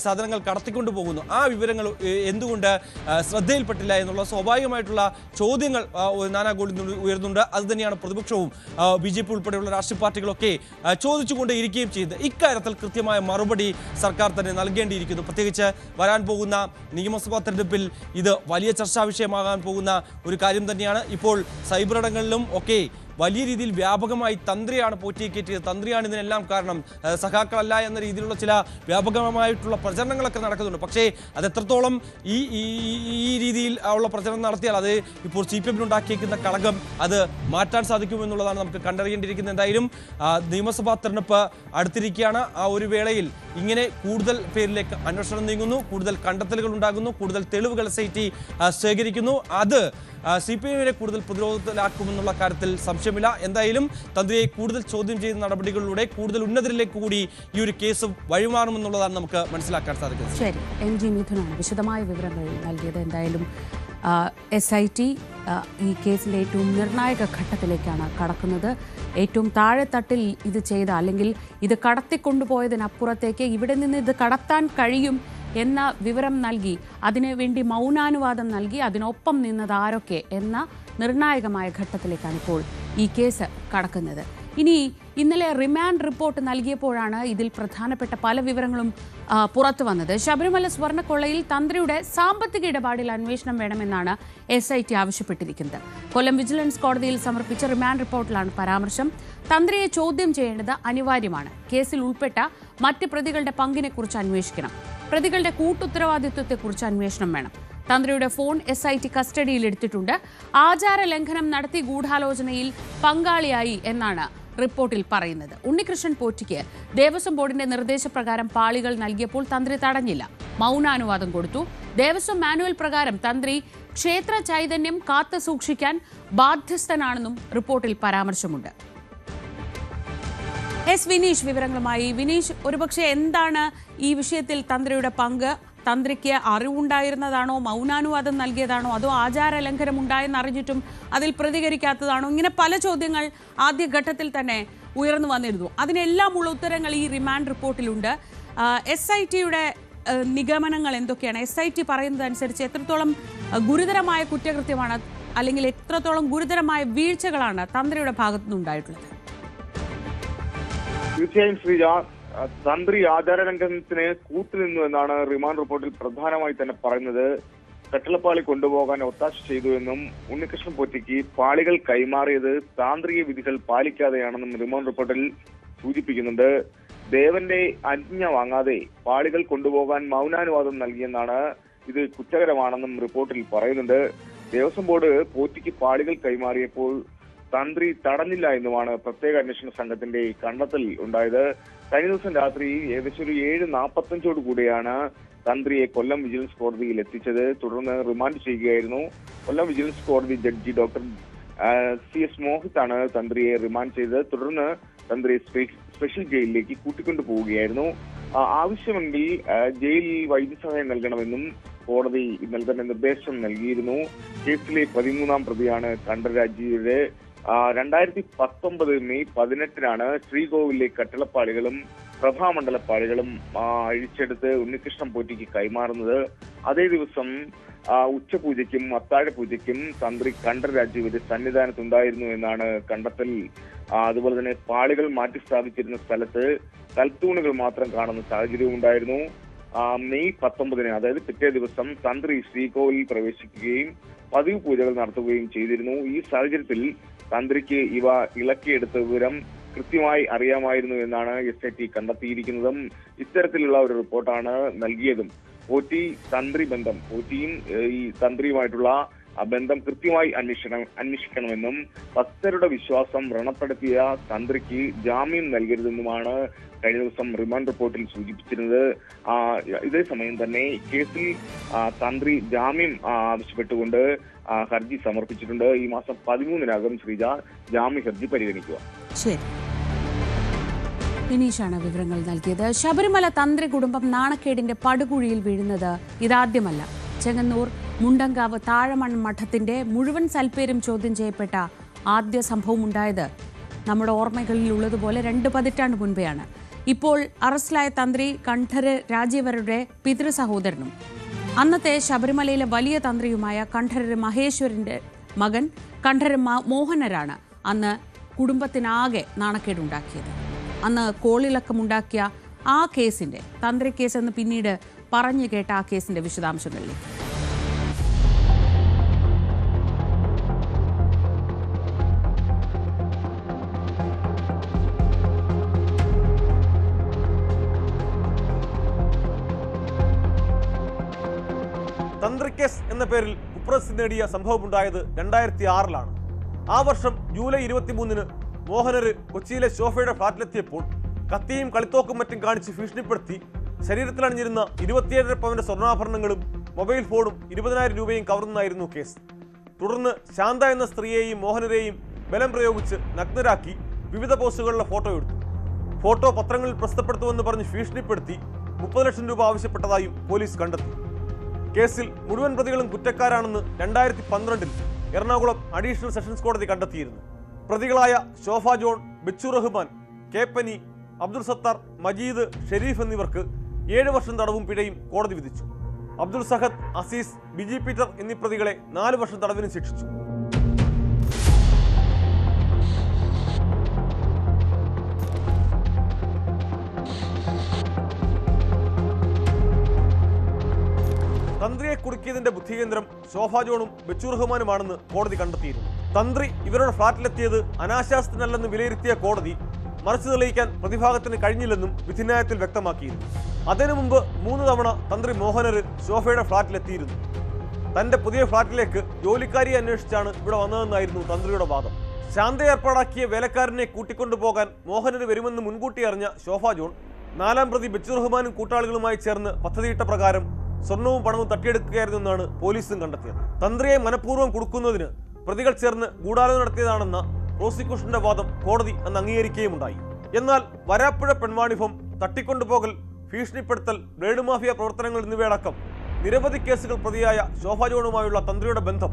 സാധനങ്ങൾ കടത്തിക്കൊണ്ടു പോകുന്നു, ആ വിവരങ്ങൾ എന്തുകൊണ്ട് ശ്രദ്ധയിൽപ്പെട്ടില്ല എന്നുള്ള സ്വാഭാവികമായിട്ടുള്ള ചോദ്യങ്ങൾ നാനാകോണിൽ ഉയർന്നുണ്ട്. അത് തന്നെയാണ് പ്രതിപക്ഷവും BJP ഉൾപ്പെടെയുള്ള രാഷ്ട്രീയ പാർട്ടികളൊക്കെ ചോദിച്ചുകൊണ്ട് ഇരിക്കുകയും ചെയ്തത്. ഇക്കാര്യത്തിൽ കൃത്യമായ മറുപടി സർക്കാർ തന്നെ നൽകേണ്ടിയിരിക്കുന്നു. പ്രത്യേകിച്ച് വരാൻ പോകുന്ന നിയമസഭാ തെരഞ്ഞെടുപ്പിൽ ഇത് വലിയ ചർച്ചാ വിഷയമാകാൻ പോകുന്ന ഒരു കാര്യം തന്നെയാണ്. ഇപ്പോൾ സൈബറിടങ്ങളിലും ഒക്കെ വലിയ രീതിയിൽ വ്യാപകമായി തന്ത്രിയാണ് പോറ്റിയെ കയറ്റിയത്, തന്ത്രിയാണ് ഇതിനെല്ലാം കാരണം, സഖാക്കളല്ല എന്ന രീതിയിലുള്ള ചില വ്യാപകമായിട്ടുള്ള പ്രചരണങ്ങളൊക്കെ നടക്കുന്നുണ്ട്. പക്ഷേ അത് എത്രത്തോളം ഈ രീതിയിൽ ഉള്ള പ്രചരണം നടത്തിയാൽ അത് ഇപ്പോൾ CPM ഉണ്ടാക്കിയിരിക്കുന്ന കളങ്കം അത് മാറ്റാൻ സാധിക്കുമെന്നുള്ളതാണ് നമുക്ക് കണ്ടറിയേണ്ടിയിരിക്കുന്നത്. എന്തായാലും നിയമസഭാ തെരഞ്ഞെടുപ്പ് അടുത്തിരിക്കുകയാണ്. ആ ഒരു വേളയിൽ ഇങ്ങനെ കൂടുതൽ പേരിലേക്ക് അന്വേഷണം നീങ്ങുന്നു, കൂടുതൽ കണ്ടെത്തലുകൾ ഉണ്ടാകുന്നു, കൂടുതൽ തെളിവുകൾ SIT ശേഖരിക്കുന്നു. അത് CPM കൂടുതൽ പ്രതിരോധത്തിലാക്കുമെന്നുള്ള കാര്യത്തിൽ സംശയമില്ല. എന്തായാലും തന്ത്രിയെ കൂടുതൽ ചോദ്യം ചെയ്യുന്ന നടപടികളിലൂടെ കൂടുതൽ ഉന്നതരിലേക്ക് കൂടി ഈ ഒരു കേസ് വഴിമാറുമെന്നുള്ളതാണ് നമുക്ക് മനസ്സിലാക്കാൻ സാധിക്കുന്നത്. ശരി, NG മിഥുനാണ് വിശദമായ വിവരങ്ങൾ നൽകിയത്. എന്തായാലും SIT ഈ കേസിലെ ഏറ്റവും നിർണായക ഘട്ടത്തിലേക്കാണ് കടക്കുന്നത്. ഏറ്റവും താഴെത്തട്ടിൽ ഇത് ചെയ്ത, അല്ലെങ്കിൽ ഇത് കടത്തിക്കൊണ്ടുപോയതിനപ്പുറത്തേക്ക് ഇവിടെ നിന്ന് ഇത് കടത്താൻ കഴിയും എന്ന വിവരം നൽകി, അതിനു വേണ്ടി മൗനാനുവാദം നൽകി, അതിനൊപ്പം നിന്നത് ആരൊക്കെ എന്ന നിർണായകമായ ഘട്ടത്തിലേക്കാണ് ഇപ്പോൾ ഈ കേസ് കടക്കുന്നത്. ഇനി ഇന്നലെ റിമാൻഡ് റിപ്പോർട്ട് നൽകിയപ്പോഴാണ് ഇതിൽ പ്രധാനപ്പെട്ട പല വിവരങ്ങളും പുറത്തു വന്നത്. ശബരിമല സ്വർണ്ണക്കൊള്ളയിൽ തന്ത്രിയുടെ സാമ്പത്തിക ഇടപാടിൽ അന്വേഷണം വേണമെന്നാണ് SIT ആവശ്യപ്പെട്ടിരിക്കുന്നത്. കൊല്ലം വിജിലൻസ് കോടതിയിൽ സമർപ്പിച്ച റിമാൻഡ് റിപ്പോർട്ടിലാണ് പരാമർശം. തന്ത്രിയെ ചോദ്യം ചെയ്യേണ്ടത് അനിവാര്യമാണ്. കേസിൽ ഉൾപ്പെട്ട മറ്റ് പ്രതികളുടെ പങ്കിനെക്കുറിച്ച് അന്വേഷിക്കണം. പ്രതികളുടെ കൂട്ടുത്തരവാദിത്വത്തെക്കുറിച്ച് അന്വേഷണം വേണം. തന്ത്രിയുടെ ഫോൺ SIT കസ്റ്റഡിയിൽ എടുത്തിട്ടുണ്ട്. ആചാര ലംഘനം നടത്തി ഗൂഢാലോചനയിൽ പങ്കാളിയായി എന്നാണ് റിപ്പോർട്ടിൽ പറയുന്നത്. ഉണ്ണികൃഷ്ണൻ പോറ്റിക്ക് ദേവസ്വം ബോർഡിന്റെ നിർദ്ദേശപ്രകാരം പാളികൾ നൽകിയപ്പോൾ തന്ത്രി തടഞ്ഞില്ല, മൗനാനുവാദം കൊടുത്തു. ദേവസ്വം മാനുവൽ പ്രകാരം തന്ത്രി ക്ഷേത്ര ചൈതന്യം കാത്തു സൂക്ഷിക്കാൻ ബാധ്യസ്ഥനാണെന്നും റിപ്പോർട്ടിൽ പരാമർശമുണ്ട്. വിനീഷ് വിവരങ്ങളുമായി. വിനീഷ്, ഒരുപക്ഷെ എന്താണ് ഈ വിഷയത്തിൽ തന്ത്രിയുടെ പങ്ക്? തന്ത്രിക്ക് അറിവുണ്ടായിരുന്നതാണോ, മൗനാനുവാദം നൽകിയതാണോ, അതോ ആചാര ലംഘനം ഉണ്ടായെന്ന് അറിഞ്ഞിട്ടും അതിൽ പ്രതികരിക്കാത്തതാണോ? ഇങ്ങനെ പല ചോദ്യങ്ങൾ ആദ്യഘട്ടത്തിൽ തന്നെ ഉയർന്നു വന്നിരുന്നു. അതിനെല്ലാമുള്ള ഉത്തരങ്ങൾ ഈ റിമാൻഡ് റിപ്പോർട്ടിലുണ്ട്. SITയുടെ നിഗമനങ്ങൾ എന്തൊക്കെയാണ്? SIT പറയുന്നതനുസരിച്ച് എത്രത്തോളം ഗുരുതരമായ കുറ്റകൃത്യമാണ്, അല്ലെങ്കിൽ എത്രത്തോളം ഗുരുതരമായ വീഴ്ചകളാണ് തന്ത്രിയുടെ ഭാഗത്തുനിന്നുണ്ടായിട്ടുള്ളത്? തീർച്ചയായും ശ്രീജ, തന്ത്രി ആചാര ലംഘനത്തിന് കൂട്ടുനിന്നു എന്നാണ് റിമാൻഡ് റിപ്പോർട്ടിൽ പ്രധാനമായി തന്നെ പറയുന്നത്. കട്ടിളപ്പാളി കൊണ്ടുപോകാൻ ഒത്താശ ചെയ്തു എന്നും ഉണ്ണികൃഷ്ണൻ പോറ്റിക്ക് പാളികൾ കൈമാറിയത് താന്ത്രിക വിധികൾ പാലിക്കാതെയാണെന്നും റിമാൻഡ് റിപ്പോർട്ടിൽ സൂചിപ്പിക്കുന്നുണ്ട്. ദേവന്റെ ആജ്ഞ വാങ്ങാതെ പാളികൾ കൊണ്ടുപോകാൻ മൗനാനുവാദം നൽകിയെന്നാണ് ഇത് കുറ്റകരമാണെന്നും റിപ്പോർട്ടിൽ പറയുന്നുണ്ട്. ദേവസ്വം ബോർഡ് പോറ്റിക്ക് പാളികൾ കൈമാറിയപ്പോൾ തന്ത്രി തടഞ്ഞില്ല എന്നുമാണ് പ്രത്യേക അന്വേഷണ സംഘത്തിന്റെ കണ്ടെത്തൽ ഉണ്ടായത്. കഴിഞ്ഞ ദിവസം രാത്രി ഏകദേശം ഒരു 7:45 കൂടിയാണ് തന്ത്രിയെ കൊല്ലം വിജിലൻസ് കോടതിയിൽ എത്തിച്ചത്. തുടർന്ന് റിമാൻഡ് ചെയ്യുകയായിരുന്നു. കൊല്ലം വിജിലൻസ് കോടതി ജഡ്ജി ഡോക്ടർ CS മോഹിത്താണ് തന്ത്രിയെ റിമാൻഡ് ചെയ്തത്. തുടർന്ന് തന്ത്രി സ്പെഷ്യൽ ജയിലിലേക്ക് കൂട്ടിക്കൊണ്ടു പോവുകയായിരുന്നു. ആവശ്യമെങ്കിൽ ജയിലിൽ വൈദ്യസഹായം നൽകണമെന്നും കോടതി ഇന്നലെ തന്നെ നിർദ്ദേശം നൽകിയിരുന്നു. കേസിലെ 13ാം പ്രതിയാണ് കണ്ഠരര് രാജീവര്. 2019 മെയ് 18-നാണ് ശ്രീകോവിലെ കട്ടിളപ്പാളികളും പ്രഭാമണ്ഡലപ്പാളികളും അഴിച്ചെടുത്ത് ഉണ്ണികൃഷ്ണൻ പോറ്റിക്ക് കൈമാറുന്നത്. അതേ ദിവസം ഉച്ചപൂജയ്ക്കും അത്താഴപൂജയ്ക്കും തന്ത്രി കണ്ഠരര് രാജീവര് സന്നിധാനത്തുണ്ടായിരുന്നു എന്നാണ് കണ്ടെത്തൽ. അതുപോലെ തന്നെ പാളികൾ മാറ്റി സ്ഥാപിച്ചിരുന്ന സ്ഥലത്ത് കൽത്തൂണുകൾ മാത്രം കാണുന്ന സാഹചര്യവും ഉണ്ടായിരുന്നു. മെയ് 19-ന്, അതായത് പിറ്റേ ദിവസം തന്ത്രി ശ്രീകോവിലിൽ പ്രവേശിക്കുകയും പതിവ് പൂജകൾ നടത്തുകയും ചെയ്തിരുന്നു. ഈ സാഹചര്യത്തിൽ തന്ത്രിക്ക് ഇവ ഇളക്കിയെടുത്ത വിവരം കൃത്യമായി അറിയാമായിരുന്നു എന്നാണ് SIT കണ്ടെത്തിയിരിക്കുന്നതും ഇത്തരത്തിലുള്ള ഒരു റിപ്പോർട്ടാണ് നൽകിയതും. പോറ്റി തന്ത്രി ബന്ധം, പോറ്റിയും ഈ തന്ത്രിയുമായിട്ടുള്ള ബന്ധം കൃത്യമായി അന്വേഷിക്കണമെന്നും ഭക്തരുടെ വിശ്വാസം വ്രണപ്പെടുത്തിയ തന്ത്രിക്ക് ജാമ്യം നൽകരുതെന്നുമാണ് കഴിഞ്ഞ ദിവസം റിമാൻഡ് റിപ്പോർട്ടിൽ സൂചിപ്പിച്ചിരുന്നത്. ഇതേസമയം തന്നെ കേസിൽ തന്ത്രി ജാമ്യം ആവശ്യപ്പെട്ടുകൊണ്ട് ഹർജി സമർപ്പിച്ചിട്ടുണ്ട്. ഈ മാസം 13-നകം ശ്രീജ ജാമ്യ ഹർജി പരിഗണിക്കുക. ശരി, വിനീഷാണ് വിവരങ്ങൾ നൽകിയത്. ശബരിമല തന്ത്രി കുടുംബം നാണക്കേടിന്റെ പടുകുഴിയിൽ വീഴുന്നത് ഇതാദ്യമല്ല. ചെങ്ങന്നൂർ മുണ്ടങ്കാവ് താഴമൺ മഠത്തിന്റെ മുഴുവൻ സൽപ്പേരും ചോദ്യം ചെയ്യപ്പെട്ട ആദ്യ സംഭവം ഉണ്ടായത് നമ്മുടെ ഓർമ്മകളിൽ ഉള്ളതുപോലെ 2 പതിറ്റാണ്ട് മുൻപെയാണ്. ഇപ്പോൾ അറസ്റ്റിലായ തന്ത്രി കണ്ഠരര് രാജീവരുടെ പിതൃ സഹോദരനും അന്നത്തെ ശബരിമലയിലെ വലിയ തന്ത്രിയുമായ കണ്ഠരര് മഹേശ്വരന്റെ മകൻ കണ്ഠരര് മോഹനരാണ് അന്ന് കുടുംബത്തിനാകെ നാണക്കേടുണ്ടാക്കിയത്. അന്ന് കോളിളക്കമുണ്ടാക്കിയ ആ കേസിന്റെ, തന്ത്രി കേസ് എന്ന് പിന്നീട് പറഞ്ഞു കേട്ട ആ കേസിന്റെ വിശദാംശങ്ങളിലേക്ക്. തന്ത്രി കേസ് എന്ന പേരിൽ കുപ്രസിദ്ധി നേടിയ സംഭവമുണ്ടായത് 2006-ലാണ്. ആ വർഷം ജൂലൈ 23-ന് മോഹനര് കൊച്ചിയിലെ ശോഭയുടെ ഫ്ളാറ്റിലെത്തിയപ്പോൾ കത്തിയും കളിത്തോക്കും മറ്റും കാണിച്ച് ഭീഷണിപ്പെടുത്തി ശരീരത്തിൽ അണിഞ്ഞിരുന്ന 27.5 പവന്റെ സ്വർണ്ണാഭരണങ്ങളും മൊബൈൽ ഫോണും 20,000 രൂപയും കവർന്നായിരുന്നു കേസ്. തുടർന്ന് ശാന്ത എന്ന സ്ത്രീയെയും മോഹനരെയും ബലം പ്രയോഗിച്ച് നഗ്നരാക്കി വിവിധ പോസ്റ്റുകളിലെ ഫോട്ടോ എടുത്തു. ഫോട്ടോ പത്രങ്ങളിൽ പ്രസിദ്ധപ്പെടുത്തുമെന്ന് പറഞ്ഞ് ഭീഷണിപ്പെടുത്തി 30 ലക്ഷം രൂപ ആവശ്യപ്പെട്ടതായും പോലീസ് കണ്ടെത്തി. കേസിൽ മുഴുവൻ പ്രതികളും കുറ്റക്കാരാണെന്ന് 2012-ൽ എറണാകുളം അഡീഷണൽ സെഷൻസ് കോടതി കണ്ടെത്തിയിരുന്നു. പ്രതികളായ ശോഭ ജോൺ, ബിച്ചു റഹ്മാൻ, കേപ്പനി, അബ്ദുൾ സത്താർ, മജീദ്, ഷെരീഫ് എന്നിവർക്ക് 7 വർഷം തടവും പിഴയും കോടതി വിധിച്ചു. അബ്ദുൾ സഹദ്, അസീസ്, ബിജി പീറ്റർ എന്നീ പ്രതികളെ 4 വർഷം തടവിന് ശിക്ഷിച്ചു. തന്ത്രിയെ കുടുക്കിയതിന്റെ ബുദ്ധികേന്ദ്രം ശോഭ ജോണും ബിച്ചു റഹ്മാനുമാണെന്ന് കോടതി കണ്ടെത്തിയിരുന്നു. തന്ത്രി ഇവരുടെ ഫ്ളാറ്റിലെത്തിയത് അനാശാസ്യത്തിനല്ലെന്ന് വിലയിരുത്തിയ കോടതി മറിച്ചു തെളിയിക്കാൻ പ്രതിഭാഗത്തിന് കഴിഞ്ഞില്ലെന്നും വിധിന്യായത്തിൽ വ്യക്തമാക്കിയിരുന്നു. അതിനു മുമ്പ് 3 തവണ തന്ത്രി മോഹനര് ശോഭയുടെ ഫ്ളാറ്റിലെത്തിയിരുന്നു. തന്റെ പുതിയ ഫ്ളാറ്റിലേക്ക് ജോലിക്കാരിയെ അന്വേഷിച്ചാണ് ഇവിടെ വന്നതെന്നായിരുന്നു തന്ത്രിയുടെ വാദം. ശാന്ത ഏർപ്പാടാക്കിയ വേലക്കാരനെ കൂട്ടിക്കൊണ്ടുപോകാൻ മോഹനര് വരുമെന്ന് മുൻകൂട്ടി അറിഞ്ഞ ശോഭ ജോൺ 4-ാം പ്രതി ബിച്ചു റഹ്മാനും കൂട്ടാളികളുമായി ചേർന്ന് പദ്ധതിയിട്ട പ്രകാരം സ്വർണവും പണവും തട്ടിയെടുക്കുകയായിരുന്നെന്നാണ് പോലീസും കണ്ടെത്തിയത്. തന്ത്രിയെ മനഃപൂർവ്വം കുടുക്കുന്നതിന് പ്രതികൾ ചേർന്ന് ഗൂഢാലോചന നടത്തിയതാണെന്ന പ്രോസിക്യൂഷന്റെ വാദം കോടതി അന്ന് അംഗീകരിക്കുകയുമുണ്ടായി. എന്നാൽ വരാപ്പുഴ പെൺവാണിഭം, തട്ടിക്കൊണ്ടുപോകൽ, ഭീഷണിപ്പെടുത്തൽ, ബ്ലേഡ് മാഫിയ പ്രവർത്തനങ്ങൾ എന്നിവയടക്കം നിരവധി കേസുകൾ പ്രതിയായ ശോഭ ജോണുമായുള്ള തന്ത്രിയുടെ ബന്ധം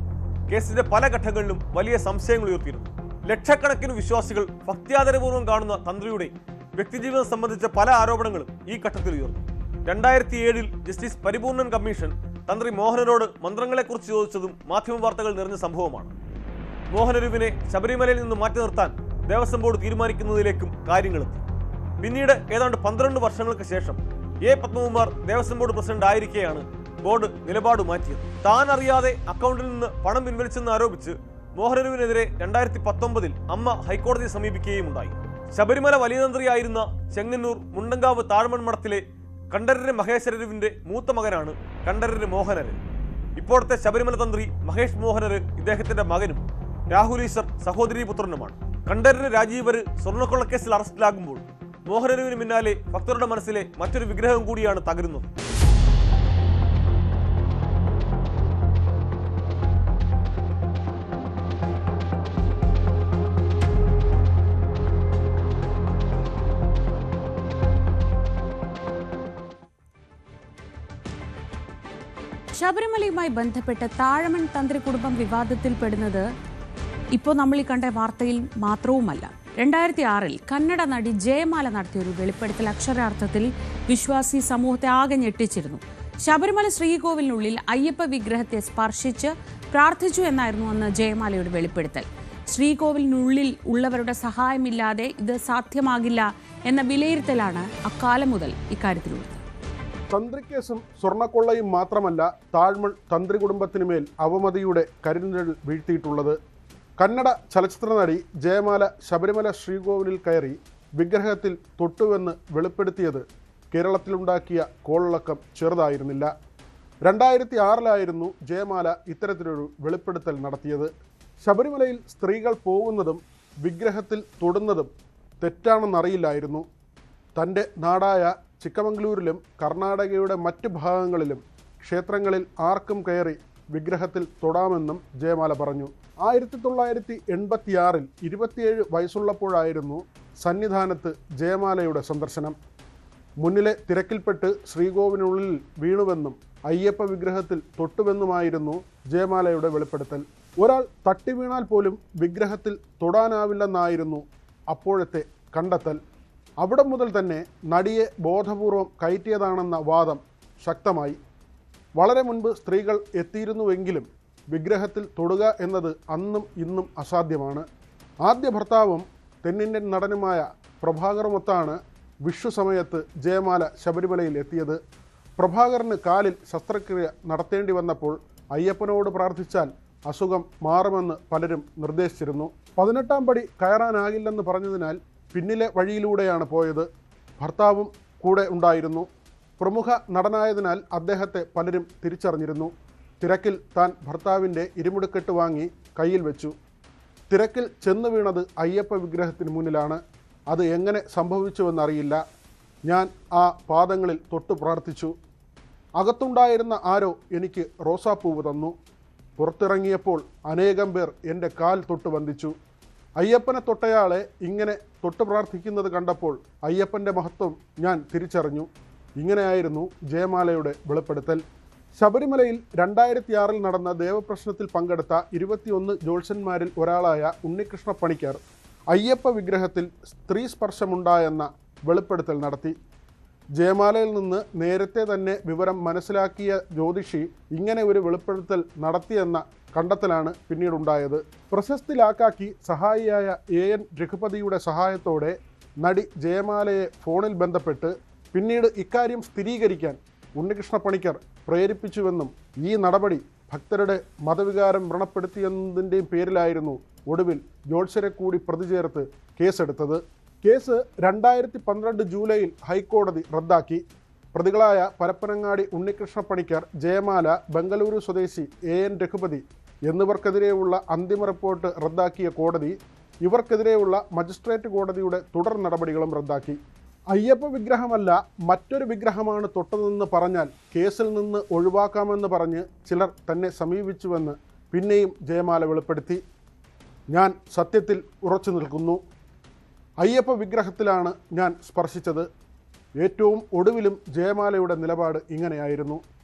കേസിന്റെ പല ഘട്ടങ്ങളിലും വലിയ സംശയങ്ങൾ ഉയർത്തിയിരുന്നു. ലക്ഷക്കണക്കിന് വിശ്വാസികൾ ഭക്ത്യാദരപൂർവ്വം കാണുന്ന തന്ത്രിയുടെ വ്യക്തിജീവിതം സംബന്ധിച്ച പല ആരോപണങ്ങളും ഈ ഘട്ടത്തിൽ ഉയർന്നു. 2007-ൽ ജസ്റ്റിസ് പരിപൂർണൻ കമ്മീഷൻ തന്ത്രി മോഹനരോട് മന്ത്രങ്ങളെക്കുറിച്ച് ചോദിച്ചതും മാധ്യമവാർത്തകൾ നിറഞ്ഞ സംഭവമാണ്. മോഹനരുവിനെ ശബരിമലയിൽ നിന്ന് മാറ്റി നിർത്താൻ ദേവസ്വം ബോർഡ് തീരുമാനിക്കുന്നതിലേക്കും കാര്യങ്ങളെത്തി. പിന്നീട് ഏതാണ്ട് 12 വർഷങ്ങൾക്ക് ശേഷം പത്മകുമാർ ദേവസ്വം ബോർഡ് പ്രസിഡന്റ് ആയിരിക്കെയാണ് ബോർഡ് നിലപാട് മാറ്റിയത്. താൻ അറിയാതെ അക്കൗണ്ടിൽ നിന്ന് പണം പിൻവലിച്ചെന്ന് ആരോപിച്ച് മോഹനരുവിനെതിരെ 2019-ൽ അമ്മ ഹൈക്കോടതിയെ സമീപിക്കുകയും ഉണ്ടായി. ശബരിമല വലിയ തന്ത്രിയായിരുന്ന ചെങ്ങന്നൂർ മുണ്ടങ്കാവ് താഴ്മൺ മഠത്തിലെ കണ്ഠരര് മഹേശ്വരരുവിന്റെ മൂത്ത മകനാണ് കണ്ഠരര് മോഹനര്. ഇപ്പോഴത്തെ ശബരിമല തന്ത്രി മഹേഷ് മോഹനര് ഇദ്ദേഹത്തിന്റെ മകനും രാഹുൽ ഈശ്വർ സഹോദരീപുത്രനുമാണ്. കണ്ഠരര് രാജീവര് സ്വർണ്ണക്കൊള്ളക്കേസിൽ അറസ്റ്റിലാകുമ്പോൾ മോഹനരുവിന് പിന്നാലെ ഭക്തരുടെ മനസ്സിലെ മറ്റൊരു വിഗ്രഹം കൂടിയാണ് തകരുന്നത്. ശബരിമലയുമായി ബന്ധപ്പെട്ട് താഴമൺ തന്ത്രി കുടുംബം വിവാദത്തിൽപ്പെടുന്നത് ഇപ്പോൾ നമ്മൾ ഈ കണ്ട വാർത്തയിൽ മാത്രവുമല്ല. 2006-ൽ കന്നഡ നടി ജയമാല നടത്തിയൊരു വെളിപ്പെടുത്തൽ അക്ഷരാർത്ഥത്തിൽ വിശ്വാസി സമൂഹത്തെ ആകെ ഞെട്ടിച്ചിരുന്നു. ശബരിമല ശ്രീകോവിലിനുള്ളിൽ അയ്യപ്പ വിഗ്രഹത്തെ സ്പർശിച്ച് പ്രാർത്ഥിച്ചു എന്നായിരുന്നു അന്ന് ജയമാലയുടെ വെളിപ്പെടുത്തൽ. ശ്രീകോവിലിനുള്ളിൽ ഉള്ളവരുടെ സഹായമില്ലാതെ ഇത് സാധ്യമാകില്ല എന്ന വിലയിരുത്തലാണ് അക്കാലം മുതൽ ഇക്കാര്യത്തിലുള്ളത്. തന്ത്രിക്കേസും സ്വർണ്ണക്കൊള്ളയും മാത്രമല്ല താഴ്മൺ തന്ത്രി കുടുംബത്തിനുമേൽ അവമതിയുടെ കരിനിഴൽ വീഴ്ത്തിയിട്ടുള്ളത്. കന്നഡ ചലച്ചിത്ര നടി ജയമാല ശബരിമല ശ്രീകോവിലിൽ കയറി വിഗ്രഹത്തിൽ തൊട്ടുവെന്ന് വെളിപ്പെടുത്തിയത് കേരളത്തിലുണ്ടാക്കിയ കോളിളക്കം ചെറുതായിരുന്നില്ല. 2006-ലായിരുന്നു ജയമാല ഇത്തരത്തിലൊരു വെളിപ്പെടുത്തൽ നടത്തിയത്. ശബരിമലയിൽ സ്ത്രീകൾ പോകുന്നതും വിഗ്രഹത്തിൽ തൊടുന്നതും തെറ്റാണെന്നറിയില്ലായിരുന്നു. തൻ്റെ നാടായ ചിക്കമംഗളൂരിലും കർണാടകയുടെ മറ്റ് ഭാഗങ്ങളിലും ക്ഷേത്രങ്ങളിൽ ആർക്കും കയറി വിഗ്രഹത്തിൽ തൊടാമെന്നും ജയമാല പറഞ്ഞു. 1986-ൽ 27 വയസ്സുള്ളപ്പോഴായിരുന്നു സന്നിധാനത്ത് ജയമാലയുടെ സന്ദർശനം. മുന്നിലെ തിരക്കിൽപ്പെട്ട് ശ്രീകോവിലിനുള്ളിൽ വീണുവെന്നും അയ്യപ്പ വിഗ്രഹത്തിൽ തൊട്ടുവെന്നുമായിരുന്നു ജയമാലയുടെ വെളിപ്പെടുത്തൽ. ഒരാൾ തട്ടി വീണാൽ പോലും വിഗ്രഹത്തിൽ തൊടാനാവില്ലെന്നായിരുന്നു അപ്പോഴത്തെ കണ്ടെത്തൽ. അവിടെ മുതൽ തന്നെ നടിയെ ബോധപൂർവം കയറ്റിയതാണെന്ന വാദം ശക്തമായി. വളരെ മുൻപ് സ്ത്രീകൾ എത്തിയിരുന്നുവെങ്കിലും വിഗ്രഹത്തിൽ തൊടുക എന്നത് അന്നും ഇന്നും അസാധ്യമാണ്. ആദ്യ ഭർത്താവും തെന്നിന്ത്യൻ നടനുമായ പ്രഭാകറുമൊത്താണ് വിഷു സമയത്ത് ജയമാല ശബരിമലയിൽ എത്തിയത്. പ്രഭാകറിന് കാലിൽ ശസ്ത്രക്രിയ നടത്തേണ്ടി വന്നപ്പോൾ അയ്യപ്പനോട് പ്രാർത്ഥിച്ചാൽ അസുഖം മാറുമെന്ന് പലരും നിർദ്ദേശിച്ചിരുന്നു. 18-ാം പടി കയറാനാകില്ലെന്ന് പറഞ്ഞതിനാൽ പിന്നിലെ വഴിയിലൂടെയാണ് പോയത്. ഭർത്താവും കൂടെ ഉണ്ടായിരുന്നു. പ്രമുഖ നടനായതിനാൽ അദ്ദേഹത്തെ പലരും തിരിച്ചറിഞ്ഞിരുന്നു. തിരക്കിൽ താൻ ഭർത്താവിൻ്റെ ഇരുമുടിക്കെട്ട് വാങ്ങി കയ്യിൽ വെച്ചു. തിരക്കിൽ ചെന്നു വീണത് അയ്യപ്പ വിഗ്രഹത്തിന് മുന്നിലാണ്. അത് എങ്ങനെ സംഭവിച്ചുവെന്നറിയില്ല. ഞാൻ ആ പാദങ്ങളിൽ തൊട്ടു പ്രാർത്ഥിച്ചു. അകത്തുണ്ടായിരുന്ന ആരോ എനിക്ക് റോസാപ്പൂവ് തന്നു. പുറത്തിറങ്ങിയപ്പോൾ അനേകം പേർ എൻ്റെ കാൽ തൊട്ട് വന്ദിച്ചു. അയ്യപ്പനെ തൊട്ടയാളെ ഇങ്ങനെ തൊട്ട് പ്രാർത്ഥിക്കുന്നത് കണ്ടപ്പോൾ അയ്യപ്പൻ്റെ മഹത്വം ഞാൻ തിരിച്ചറിഞ്ഞു. ഇങ്ങനെയായിരുന്നു ജയമാലയുടെ വെളിപ്പെടുത്തൽ. ശബരിമലയിൽ 2006 നടന്ന ദേവപ്രശ്നത്തിൽ പങ്കെടുത്ത 21 ജ്യോത്സ്യന്മാരിൽ ഒരാളായ ഉണ്ണികൃഷ്ണ പണിക്കർ അയ്യപ്പ വിഗ്രഹത്തിൽ സ്ത്രീ സ്പർശമുണ്ടായെന്ന വെളിപ്പെടുത്തൽ നടത്തി. ജയമാലയിൽ നിന്ന് നേരത്തെ തന്നെ വിവരം മനസ്സിലാക്കിയ ജ്യോതിഷി ഇങ്ങനെ ഒരു വെളിപ്പെടുത്തൽ നടത്തിയെന്ന കണ്ടെത്തലാണ് പിന്നീടുണ്ടായത്. പ്രശസ്തി ലാക്കാക്കി സഹായിയായ AN രഘുപതിയുടെ സഹായത്തോടെ നടി ജയമാലയെ ഫോണിൽ ബന്ധപ്പെട്ട് പിന്നീട് ഇക്കാര്യം സ്ഥിരീകരിക്കാൻ ഉണ്ണികൃഷ്ണ പണിക്കർ പ്രേരിപ്പിച്ചുവെന്നും ഈ നടപടി ഭക്തരുടെ മതവികാരം വ്രണപ്പെടുത്തിയെന്നതിൻ്റെയും പേരിലായിരുന്നു ഒടുവിൽ ജ്യോത്സ്യരെ കൂടി പ്രതി ചേർത്ത് കേസെടുത്തത്. കേസ് 2012 ജൂലൈയിൽ ഹൈക്കോടതി റദ്ദാക്കി. പ്രതികളായ പരപ്പനങ്ങാടി ഉണ്ണികൃഷ്ണ പണിക്കർ, ജയമാല, ബംഗളൂരു സ്വദേശി AN രഘുപതി എന്നിവർക്കെതിരെയുള്ള അന്തിമ റിപ്പോർട്ട് റദ്ദാക്കിയ കോടതി ഇവർക്കെതിരെയുള്ള മജിസ്ട്രേറ്റ് കോടതിയുടെ തുടർ നടപടികളും റദ്ദാക്കി. അയ്യപ്പ വിഗ്രഹമല്ല മറ്റൊരു വിഗ്രഹമാണ് തൊട്ടതെന്ന് പറഞ്ഞാൽ കേസിൽ നിന്ന് ഒഴിവാക്കാമെന്ന് പറഞ്ഞ് ചിലർ തന്നെ സമീപിച്ചുവെന്ന് പിന്നെയും ജയമാല വെളിപ്പെടുത്തി. ഞാൻ സത്യത്തിൽ ഉറച്ചു നിൽക്കുന്നു. അയ്യപ്പ വിഗ്രഹത്തിലാണ് ഞാൻ സ്പർശിച്ചത്. ഏറ്റവും ഒടുവിലും ജയമാലയുടെ നിലപാട് ഇങ്ങനെയായിരുന്നു.